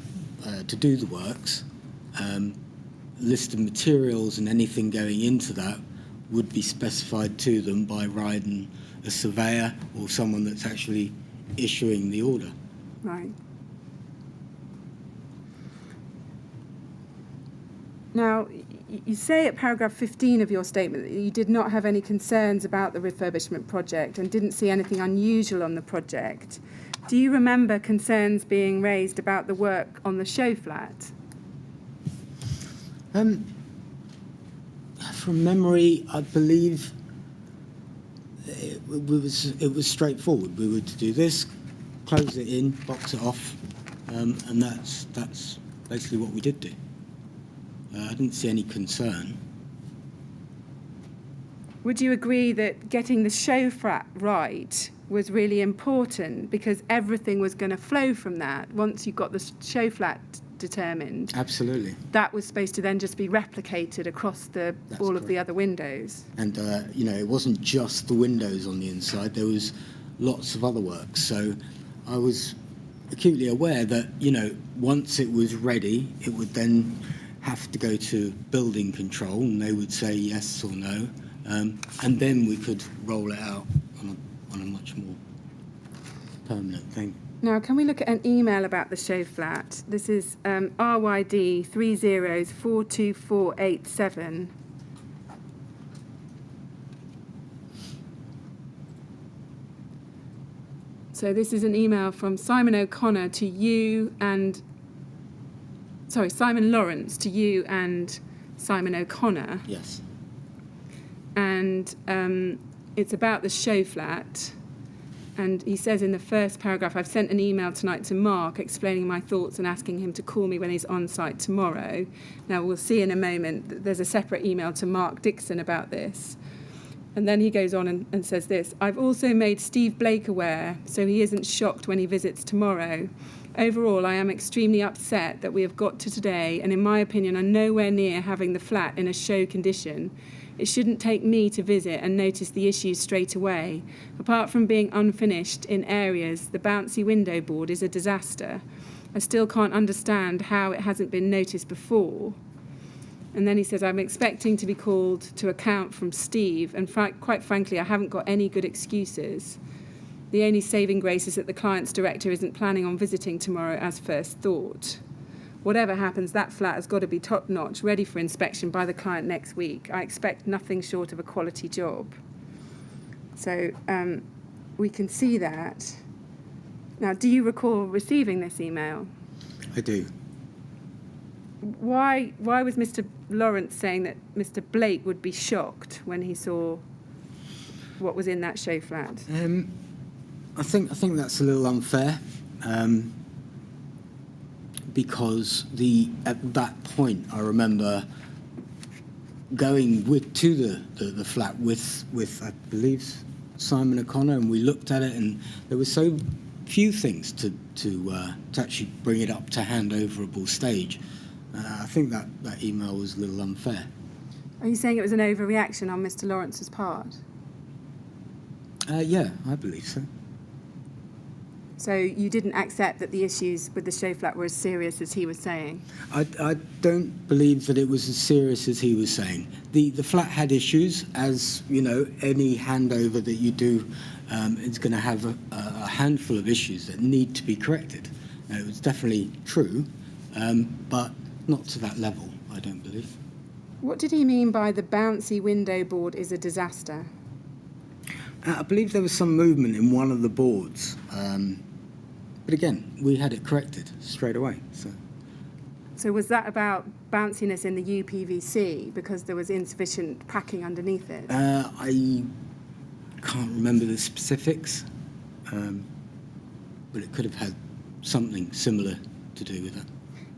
to do the works, list of materials and anything going into that would be specified to them by Rydon, a surveyor, or someone that's actually issuing the order. Right. Now, you say at paragraph 15 of your statement that you did not have any concerns about the refurbishment project and didn't see anything unusual on the project. Do you remember concerns being raised about the work on the show flat? From memory, I believe it was straightforward. We were to do this, close it in, box it off, and that's basically what we did do. I didn't see any concern. Would you agree that getting the show flat right was really important because everything was going to flow from that once you got the show flat determined? Absolutely. That was supposed to then just be replicated across all of the other windows. And, it wasn't just the windows on the inside. There was lots of other work. So I was acutely aware that, once it was ready, it would then have to go to building control, and they would say yes or no. And then we could roll it out on a much more permanent thing. Now, can we look at an email about the show flat? This is RYD 30 42487. So this is an email from Simon O'Connor to you and... Sorry, Simon Lawrence to you and Simon O'Connor. Yes. And it's about the show flat. And he says in the first paragraph, I've sent an email tonight to Mark explaining my thoughts and asking him to call me when he's on site tomorrow. Now, we'll see in a moment that there's a separate email to Mark Dixon about this. And then he goes on and says this, I've also made Steve Blake aware so he isn't shocked when he visits tomorrow. Overall, I am extremely upset that we have got to today and in my opinion are nowhere near having the flat in a show condition. It shouldn't take me to visit and notice the issues straight away. Apart from being unfinished in areas, the bouncy window board is a disaster. I still can't understand how it hasn't been noticed before. And then he says, I'm expecting to be called to account from Steve, and quite frankly, I haven't got any good excuses. The only saving grace is that the client's director isn't planning on visiting tomorrow as first thought. Whatever happens, that flat has got to be top-notch, ready for inspection by the client next week. I expect nothing short of a quality job. So we can see that. Now, do you recall receiving this email? I do. Why was Mr. Lawrence saying that Mr. Blake would be shocked when he saw what was in that show flat? I think that's a little unfair. Because at that point, I remember going to the flat with I believe Simon O'Connor, and we looked at it, and there were so few things to actually bring it up to handoverable stage. I think that email was a little unfair. Are you saying it was an overreaction on Mr. Lawrence's part? Yeah, I believe so. So you didn't accept that the issues with the show flat were as serious as he was saying? I don't believe that it was as serious as he was saying. The flat had issues, as any handover that you do is going to have a handful of issues that need to be corrected. It was definitely true, but not to that level, I don't believe. What did he mean by the bouncy window board is a disaster? I believe there was some movement in one of the boards. But again, we had it corrected straight away. So was that about bounciness in the UPVC because there was insufficient packing underneath it? I can't remember the specifics, but it could have had something similar to do with that.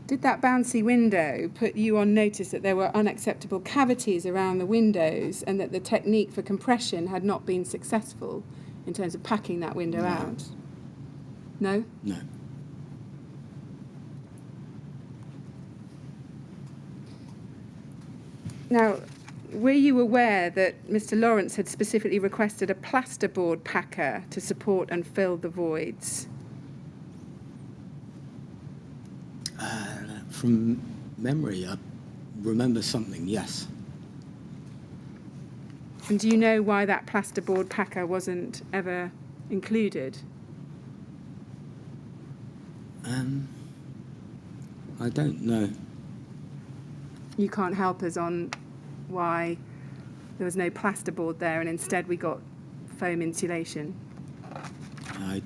Did that bouncy window put you on notice that there were unacceptable cavities around the windows and that the technique for compression had not been successful in terms of packing that window out? No? No. Now, were you aware that Mr. Lawrence had specifically requested a plasterboard packer to support and fill the voids? From memory, I remember something, yes. And do you know why that plasterboard packer wasn't ever included? I don't know. You can't help us on why there was no plasterboard there and instead we got foam insulation? I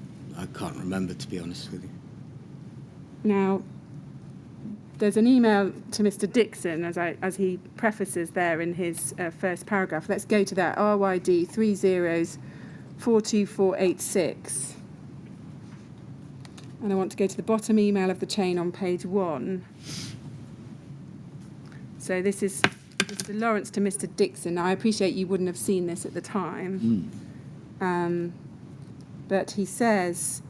can't remember, to be honest with you. Now, there's an email to Mr. Dixon, as he prefaces there in his first paragraph. Let's go to that. RYD 30 42486. And I want to go to the bottom email of the chain on page 1. So this is Mr. Lawrence to Mr. Dixon. Now, I appreciate you wouldn't have seen this at the time. But he says,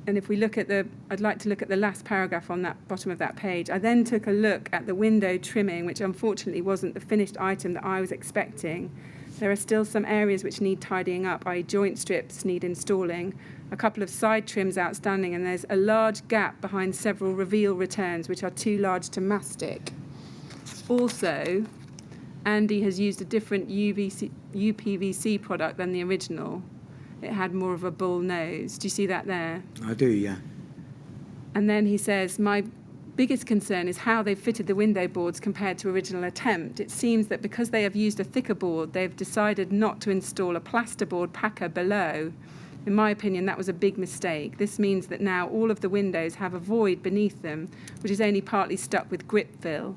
and if we look at I'd like to look at the last paragraph on that bottom of that page. I then took a look at the window trimming, which unfortunately wasn't the finished item that I was expecting. There are still some areas which need tidying up, i.e. joint strips need installing, a couple of side trims outstanding, and there's a large gap behind several reveal returns which are too large to mastic. Also, Andy has used a different UPVC product than the original. It had more of a bull nose. Do you see that there? I do, yeah. And then he says, my biggest concern is how they've fitted the window boards compared to original attempt. It seems that because they have used a thicker board, they've decided not to install a plasterboard packer below. In my opinion, that was a big mistake. This means that now all of the windows have a void beneath them, which is only partly stuck with grip fill.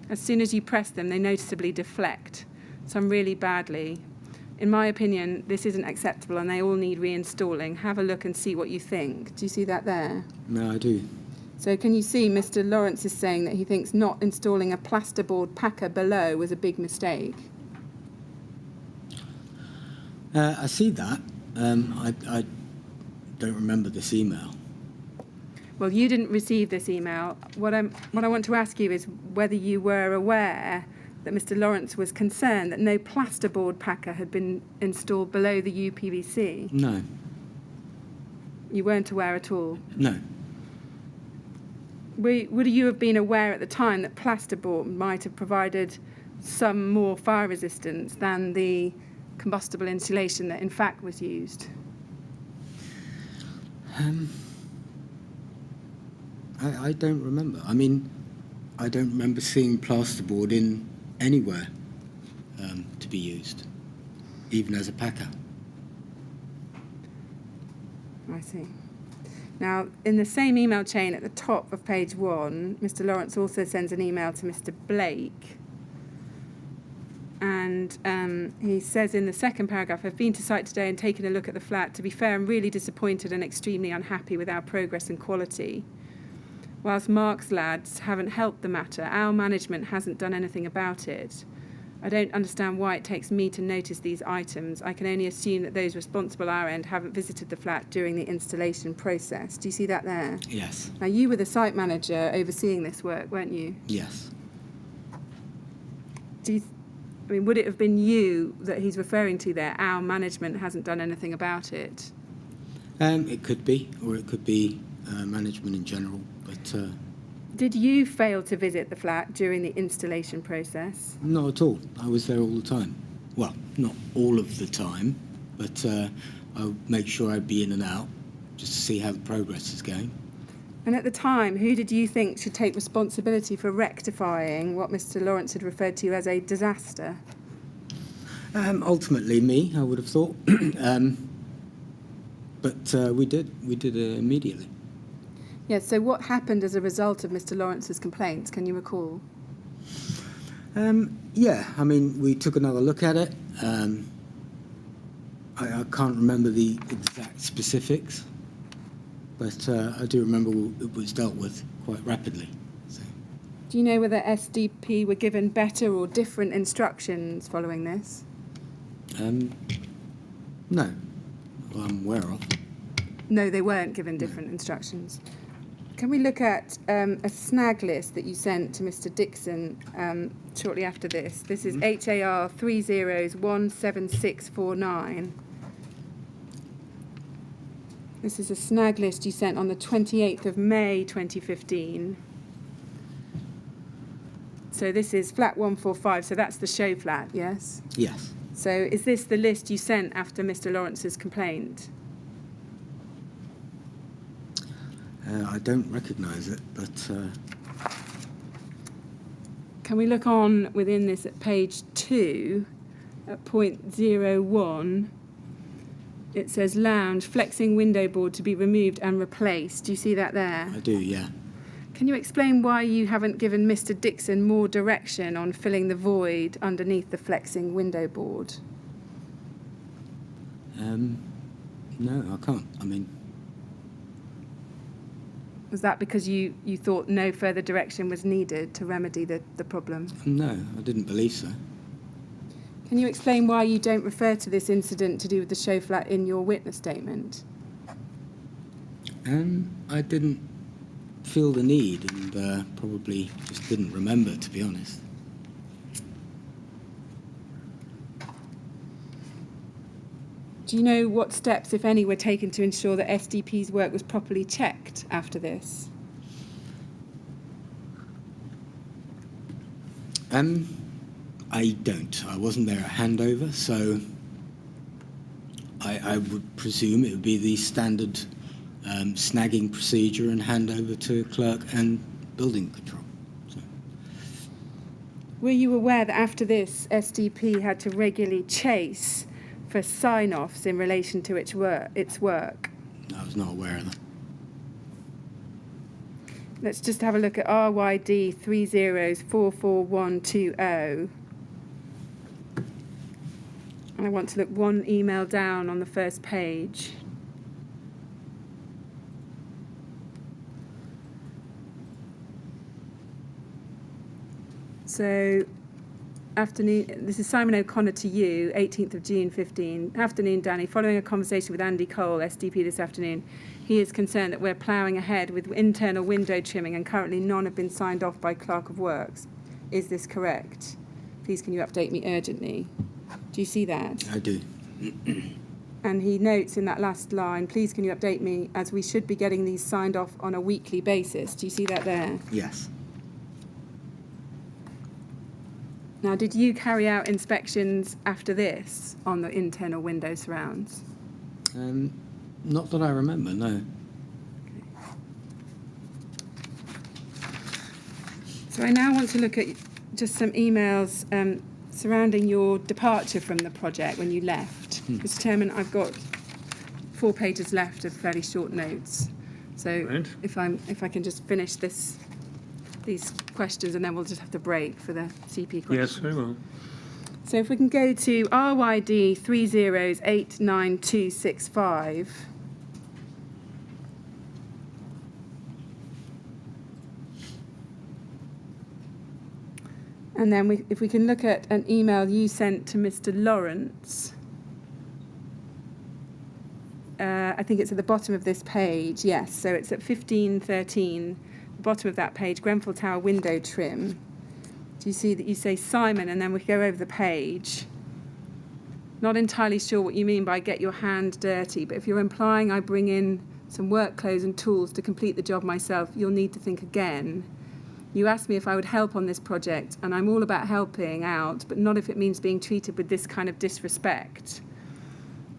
As soon as you press them, they noticeably deflect, some really badly. In my opinion, this isn't acceptable and they all need reinstalling. Have a look and see what you think. Do you see that there? No, I do. So can you see Mr. Lawrence is saying that he thinks not installing a plasterboard packer below was a big mistake? I see that. I don't remember this email. Well, you didn't receive this email. What I want to ask you is whether you were aware that Mr. Lawrence was concerned that no plasterboard packer had been installed below the UPVC. No. You weren't aware at all? No. Would you have been aware at the time that plasterboard might have provided some more fire resistance than the combustible insulation that in fact was used? I don't remember. I mean, I don't remember seeing plasterboard in anywhere to be used, even as a packer. I see. Now, in the same email chain at the top of page 1, Mr. Lawrence also sends an email to Mr. Blake. And he says in the second paragraph, I've been to site today and taken a look at the flat. To be fair, I'm really disappointed and extremely unhappy with our progress and quality. Whilst Mark's lads haven't helped the matter, our management hasn't done anything about it. I don't understand why it takes me to notice these items. I can only assume that those responsible our end haven't visited the flat during the installation process. Do you see that there? Yes. Now, you were the site manager overseeing this work, weren't you? Yes. Would it have been you that he's referring to there? Our management hasn't done anything about it. It could be, or it could be management in general. But did you fail to visit the flat during the installation process? not at all. I was there all the time. Well, not all of the time, but I'll make sure I'd be in and out just to see how the progress is going. And at the time, who did you think should take responsibility for rectifying what Mr. Lawrence had referred to as a disaster? Ultimately, me, I would have thought. But we did immediately. Yes, so what happened as a result of Mr. Lawrence's complaints? Can you recall? Yeah, I mean, we took another look at it. I can't remember the exact specifics, but I do remember it was dealt with quite rapidly. So. Do you know whether SDP were given better or different instructions following this? No, well, I'm aware of. No, they weren't given different instructions. Can we look at a snag list that you sent to Mr. Dixon shortly after this? This is HAR 3017649. This is a snag list you sent on the 28th of May 2015. So this is flat 145, so that's the show flat, yes? Yes. So is this the list you sent after Mr. Lawrence's complaint? I don't recognise it, but... Can we look on within this at page 2, at point 01? It says lounge, flexing window board to be removed and replaced. Do you see that there? I do, yeah. Can you explain why you haven't given Mr. Dixon more direction on filling the void underneath the flexing window board? No, I can't. I mean... Was that because you thought no further direction was needed to remedy the problem? No, I didn't believe so. Can you explain why you don't refer to this incident to do with the show flat in your witness statement? I didn't feel the need and probably just didn't remember, to be honest. Do you know what steps, if any, were taken to ensure that SDP's work was properly checked after this? I don't. I wasn't there at handover, so I would presume it would be the standard snagging procedure and handover to clerk and building control. So. Were you aware that after this, SDP had to regularly chase for sign-offs in relation to its work? I was not aware of that. Let's just have a look at RYD 30444120. And I want to look one email down on the first page. So, afternoon, this is Simon O'Connor to you, 18th of June 15. Afternoon, Danny. Following a conversation with Andy Cole, SDP, this afternoon, he is concerned that we're ploughing ahead with internal window trimming and currently none have been signed off by Clerk of Works. Is this correct? Please can you update me urgently? Do you see that? I do. And he notes in that last line, please can you update me as we should be getting these signed off on a weekly basis. Do you see that there? Yes. Now, did you carry out inspections after this on the internal window surrounds? Not that I remember, no. So I now want to look at just some emails surrounding your departure from the project when you left. Mr. Chairman, I've got 4 pages left of fairly short notes. So Right. if I can just finish these questions and then we'll just have to break for the CP questions. Yes, very well. So if we can go to RYD 3089265. And then if we can look at an email you sent to Mr. Lawrence. I think it's at the bottom of this page, yes. So it's at 1513, the bottom of that page, Grenfell Tower window trim. Do you see that you say Simon and then we go over the page? Not entirely sure what you mean by get your hand dirty, but if you're implying I bring in some work clothes and tools to complete the job myself, you'll need to think again. You asked me if I would help on this project, and I'm all about helping out, but not if it means being treated with this kind of disrespect.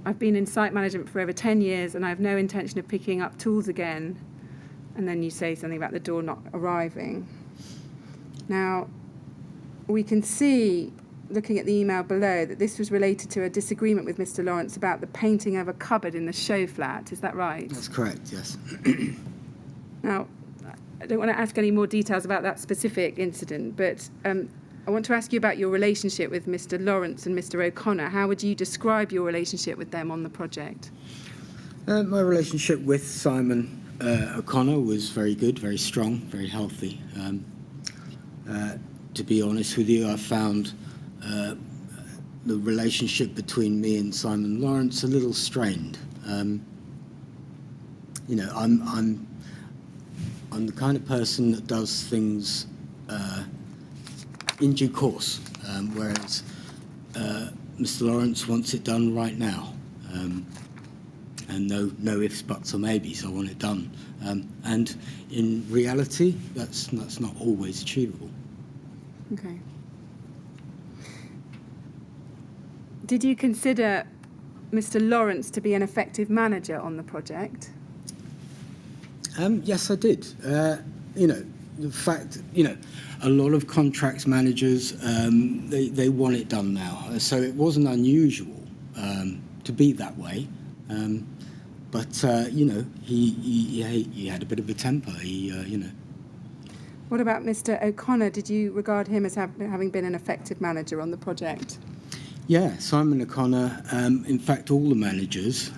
I've been in site management for over 10 years, and I have no intention of picking up tools again. And then you say something about the door not arriving. Now, we can see looking at the email below, that this was related to a disagreement with Mr. Lawrence about the painting of a cupboard in the show flat. Is that right? That's correct, yes. Now, I don't want to ask any more details about that specific incident, but I want to ask you about your relationship with Mr. Lawrence and Mr. O'Connor. How would you describe your relationship with them on the project? My relationship with Simon O'Connor was very good, very strong, very healthy. To be honest with you, I found the relationship between me and Simon Lawrence a little strained. You know, I'm the kind of person that does things in due course, whereas Mr. Lawrence wants it done right now. And no ifs, buts or maybes. I want it done. And in reality, that's not always achievable. Okay. Did you consider Mr. Lawrence to be an effective manager on the project? Yes, I did. You know, the fact, you know, a lot of contracts managers, they want it done now. So it wasn't unusual to be that way. But you know, he had a bit of a temper. You know. What about Mr. O'Connor? Did you regard him as having been an effective manager on the project? Yeah, Simon O'Connor. In fact, all the managers,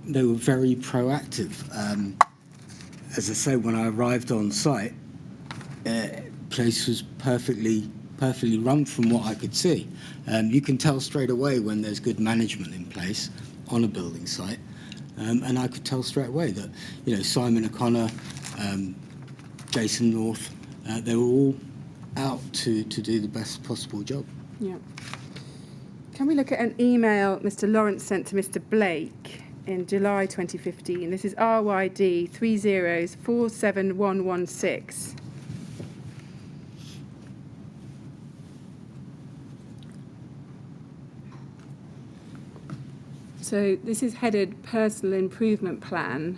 they were very proactive. As I say, when I arrived on site, place was perfectly run from what I could see. You can tell straight away when there's good management in place on a building site. And I could tell straight away that, you know, Simon O'Connor, Jason North, they were all out to do the best possible job. Yeah. Can we look at an email Mr. Lawrence sent to Mr. Blake in July 2015? This is RYD 3047116. So this is headed Personal Improvement Plan.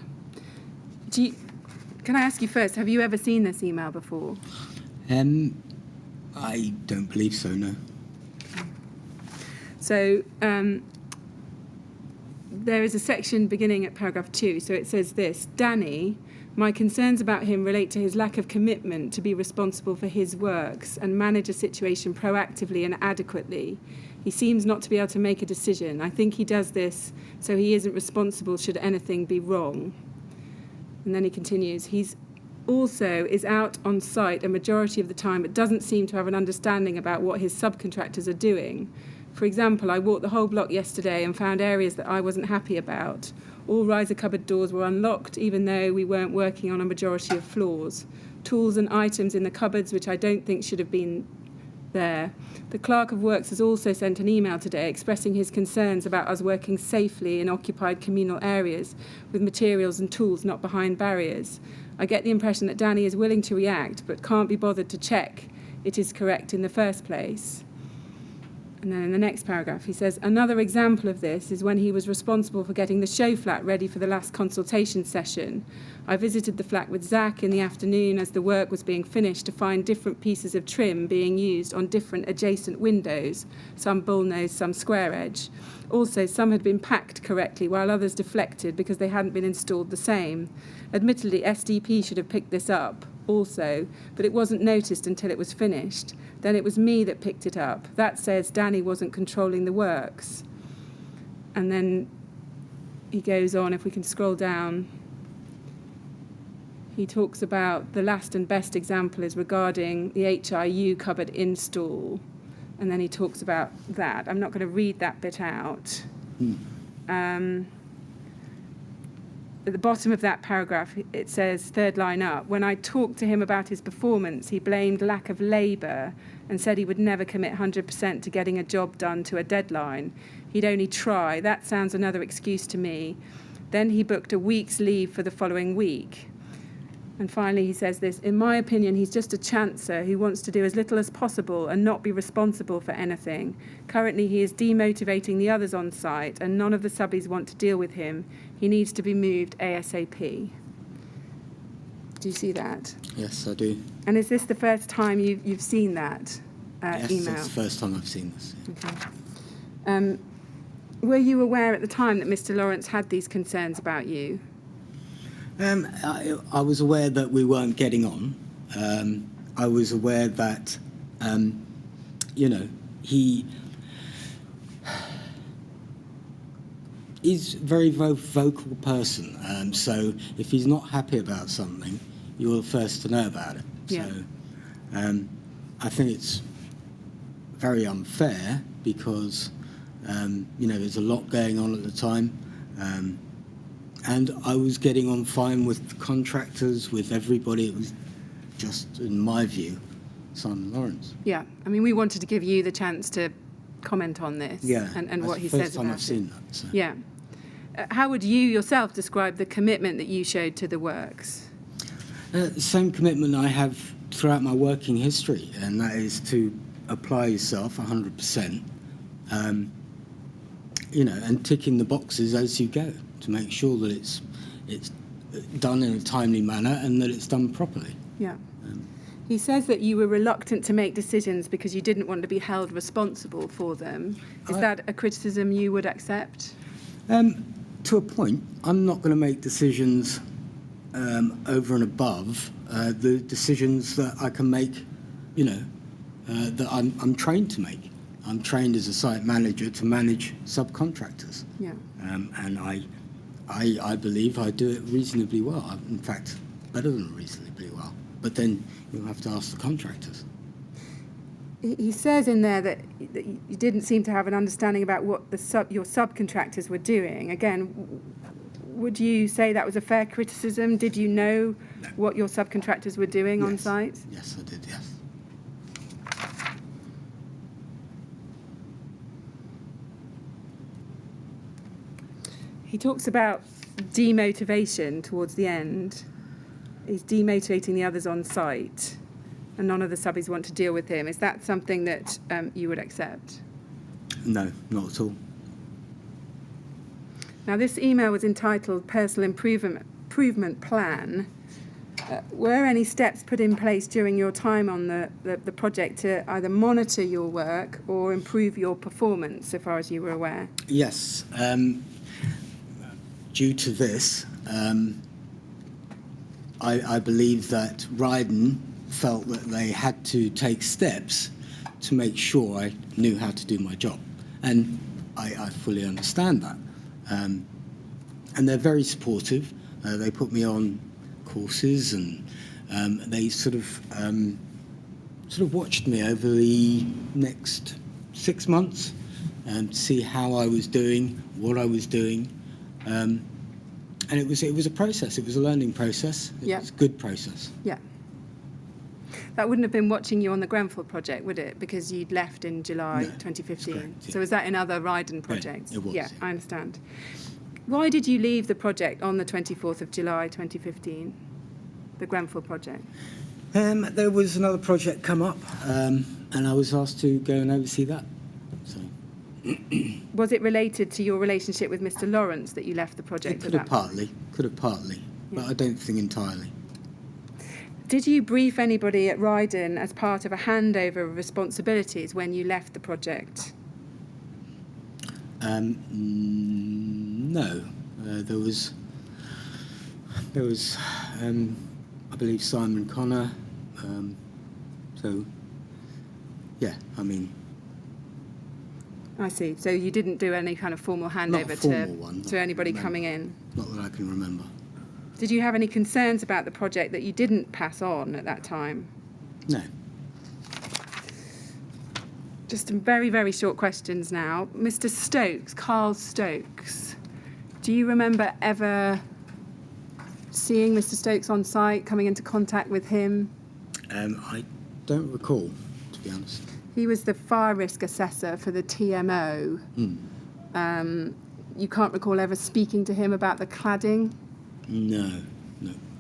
Can I ask you first, have you ever seen this email before? I don't believe so, no. So there is a section beginning at paragraph 2. So it says this: Danny, my concerns about him relate to his lack of commitment to be responsible for his works and manage a situation proactively and adequately. He seems not to be able to make a decision. I think he does this so he isn't responsible should anything be wrong. And then he continues, he's also is out on site a majority of the time but doesn't seem to have an understanding about what his subcontractors are doing. For example, I walked the whole block yesterday and found areas that I wasn't happy about. All riser cupboard doors were unlocked even though we weren't working on a majority of floors. Tools and items in the cupboards which I don't think should have been there. The Clerk of Works has also sent an email today expressing his concerns about us working safely in occupied communal areas with materials and tools not behind barriers. I get the impression that Danny is willing to react but can't be bothered to check it is correct in the first place. And then in the next paragraph he says, another example of this is when he was responsible for getting the show flat ready for the last consultation session. I visited the flat with Zach in the afternoon as the work was being finished to find different pieces of trim being used on different adjacent windows, some bullnose, some square edge. Also, some had been packed correctly while others deflected because they hadn't been installed the same. Admittedly, SDP should have picked this up also, but it wasn't noticed until it was finished. Then it was me that picked it up. That says Danny wasn't controlling the works. And then he goes on, if we can scroll down, he talks about the last and best example is regarding the HIU cupboard install. And then he talks about that. I'm not going to read that bit out. At the bottom of that paragraph, it says, third line up, when I talked to him about his performance, he blamed lack of labour and said he would never commit 100% to getting a job done to a deadline. He'd only try. That sounds another excuse to me. Then he booked a week's leave for the following week. And finally he says this, in my opinion, he's just a chancer who wants to do as little as possible and not be responsible for anything. Currently he is demotivating the others on site and none of the subbies want to deal with him. He needs to be moved ASAP. Do you see that? Yes, I do. And is this the first time you've seen that Yes, email? that's the first time I've seen this. Okay. Were you aware at the time that Mr. Lawrence had these concerns about you? I was aware that we weren't getting on. I was aware that, he's a very vocal person. So if he's not happy about something, you're the first to know about it. Yeah. So I think it's very unfair because, there's a lot going on at the time. And I was getting on fine with the contractors, with everybody. It was just, in my view, Simon Lawrence. Yeah. I mean, we wanted to give you the chance to comment on this Yeah, and what he that's says the first time about I've seen that. So. Yeah. How would you yourself describe the commitment that you showed to the works? The same commitment I have throughout my working history, and that is to apply yourself 100%, and ticking the boxes as you go to make sure that it's done in a timely manner and that it's done properly. Yeah. He says that you were reluctant to make decisions because you didn't want to be held responsible for them. Is that a criticism you would accept? To a point. I'm not going to make decisions over and above the decisions that I can make, that I'm trained to make. I'm trained as a site manager to manage subcontractors. Yeah. And I believe I do it reasonably well. In fact, better than reasonably well. But then you'll have to ask the contractors. He says in there that you didn't seem to have an understanding about what your subcontractors were doing. Again, would you say that was a fair criticism? Did you know what your subcontractors were doing on site? Yes, I did, yes. He talks about demotivation towards the end. He's demotivating the others on site, and none of the subbies want to deal with him. Is that something that you would accept? No, not at all. Now, this email was entitled Personal Improvement Plan. Were any steps put in place during your time on the project to either monitor your work or improve your performance, so far as you were aware? Yes. Due to this, I believe that Rydon felt that they had to take steps to make sure I knew how to do my job. And I fully understand that. And they're very supportive. They put me on courses, and they sort of watched me over the next 6 months to see how I was doing, what I was doing. And it was a process. It was a learning process. It was a good process. Yeah. That wouldn't have been watching you on the Grenfell project, would it? Because you'd left in July 2015. correct, yeah. So was that in other Rydon projects? Yeah, it was. Yeah, I understand. Why did you leave the project on the 24th of July 2015, the Grenfell project? There was another project come up, and I was asked to go and oversee that. So. Was it related to your relationship with Mr. Lawrence that you left the project? Could have partly, but I don't think entirely. Did you brief anybody at Rydon as part of a handover of responsibilities when you left the project? No. There was I believe Simon Connor. So, yeah, I mean. I see. So you didn't do any kind of formal handover to anybody coming in? Not that I can remember. Did you have any concerns about the project that you didn't pass on at that time? No. Just some very, very short questions now. Mr. Stokes, Carl Stokes, do you remember ever seeing Mr. Stokes on site, coming into contact with him? I don't recall, to be honest. He was the fire risk assessor for the TMO. You can't recall ever speaking to him about the cladding? No.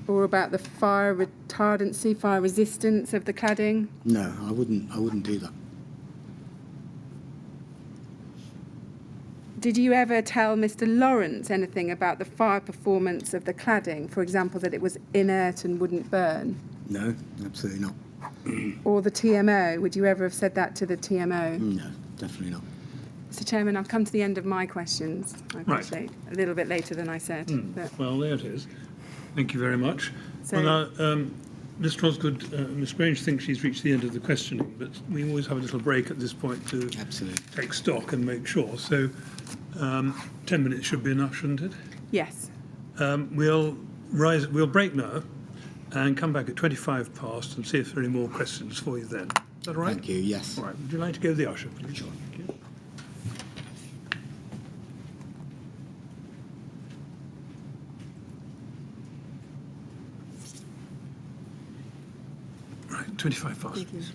Or about the fire retardancy, fire resistance of the cladding? No, I wouldn't do that. Did you ever tell Mr. Lawrence anything about the fire performance of the cladding? For example, that it was inert and wouldn't burn? No, absolutely not. or the TMO? Would you ever have said that to the TMO? No, definitely not. Mr. Chairman, I've come to the end of my questions. I Right. appreciate a little bit later than I said. But, Well, there it is. Thank you very much. So- Well, now, Mr. Osgood, Ms. Grange thinks she's reached the end of the questioning, but we always have a little break at this point to Absolutely. take stock and make sure. So 10 minutes should be enough, shouldn't it? yes. We'll break now and come back at 25 past and see if there are any more questions for you then. Is that all right? Thank you. Yes. All right. Would you like to go to the usher, please? Sure. Thank you. Right, 25 past. Thank you. please.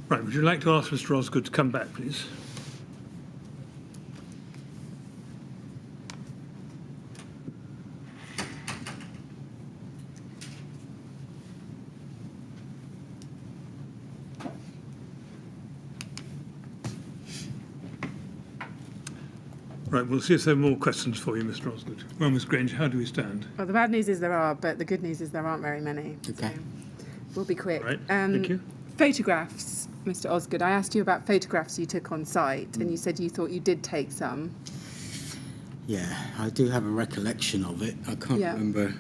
Right, would you like to ask Mr. Osgood to come back, please? Right, we'll see if there are more questions for you, Mr. Osgood. Well, Ms. Grange, how do we stand? Well, the bad news is there are, but the good news is there aren't very many. Okay. So we'll be quick. Right, thank you. Photographs, Mr. Osgood. I asked you about photographs you took on site, and you said you thought you did take some. Yeah, I do have a recollection of it. I can't Yeah. remember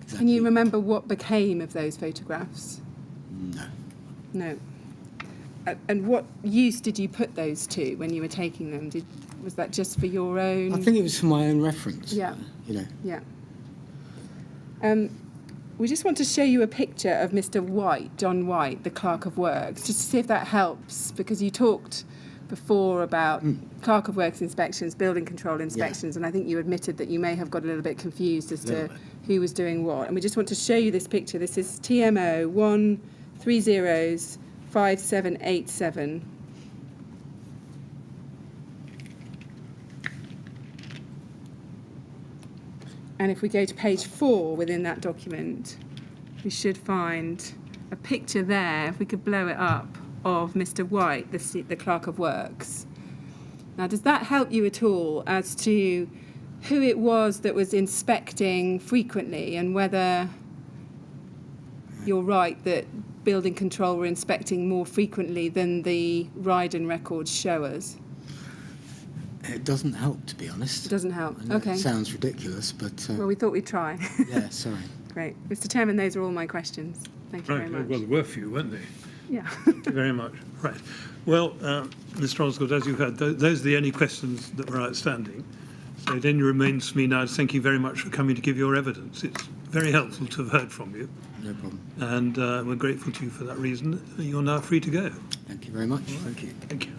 exactly. Can you remember what became of those photographs? No. No. And what use did you put those to when you were taking them? Was that just for your own? I think it was for my own reference. Yeah. You know. Yeah. We just want to show you a picture of Mr. White, John White, the Clerk of Works, just to see if that helps, because you talked before about Clerk of Works inspections, building control inspections, and I think you admitted that you may have got a little bit confused as to who was doing what. And we just want to show you this picture. This is TMO 1305787. And if we go to page 4 within that document, we should find a picture there, if we could blow it up, of Mr. White, the Clerk of Works. Now, does that help you at all as to who it was that was inspecting frequently, and whether you're right that building control were inspecting more frequently than the Rydon records show us? It doesn't help, to be honest. It doesn't help. I know Okay. It sounds ridiculous, but Well, we thought we'd try. yeah, sorry. Great. Mr. Chairman, those are all my questions. Thank you Right, very much. well, there were a few, weren't they? Yeah. Thank you very much. Right. Well, Mr. Osgood, as you've heard, those are the only questions that were outstanding. So it only remains for me now to thank you very much for coming to give your evidence. It's very helpful to have heard from you, No problem. and we're grateful to you for that reason. You're now free to go. Thank you very much. Thank you. Thank you.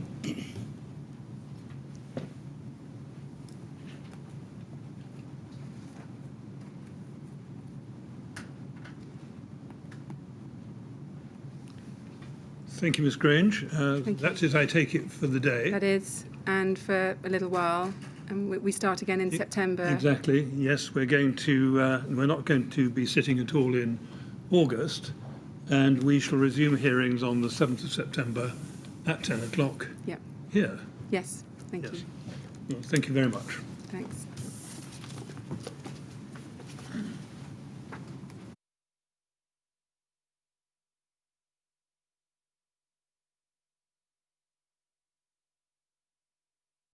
Thank you, Ms. Grange. Thank you. That's it, I take it, for the day. That is, and for a little while. And we start again in September. Exactly. Yes, we're going to. We're not going to be sitting at all in August, and we shall resume hearings on the 7th of September at 10 o'clock Yeah. here. Yes. Thank Yes. you. Well, thank you very much. Thanks.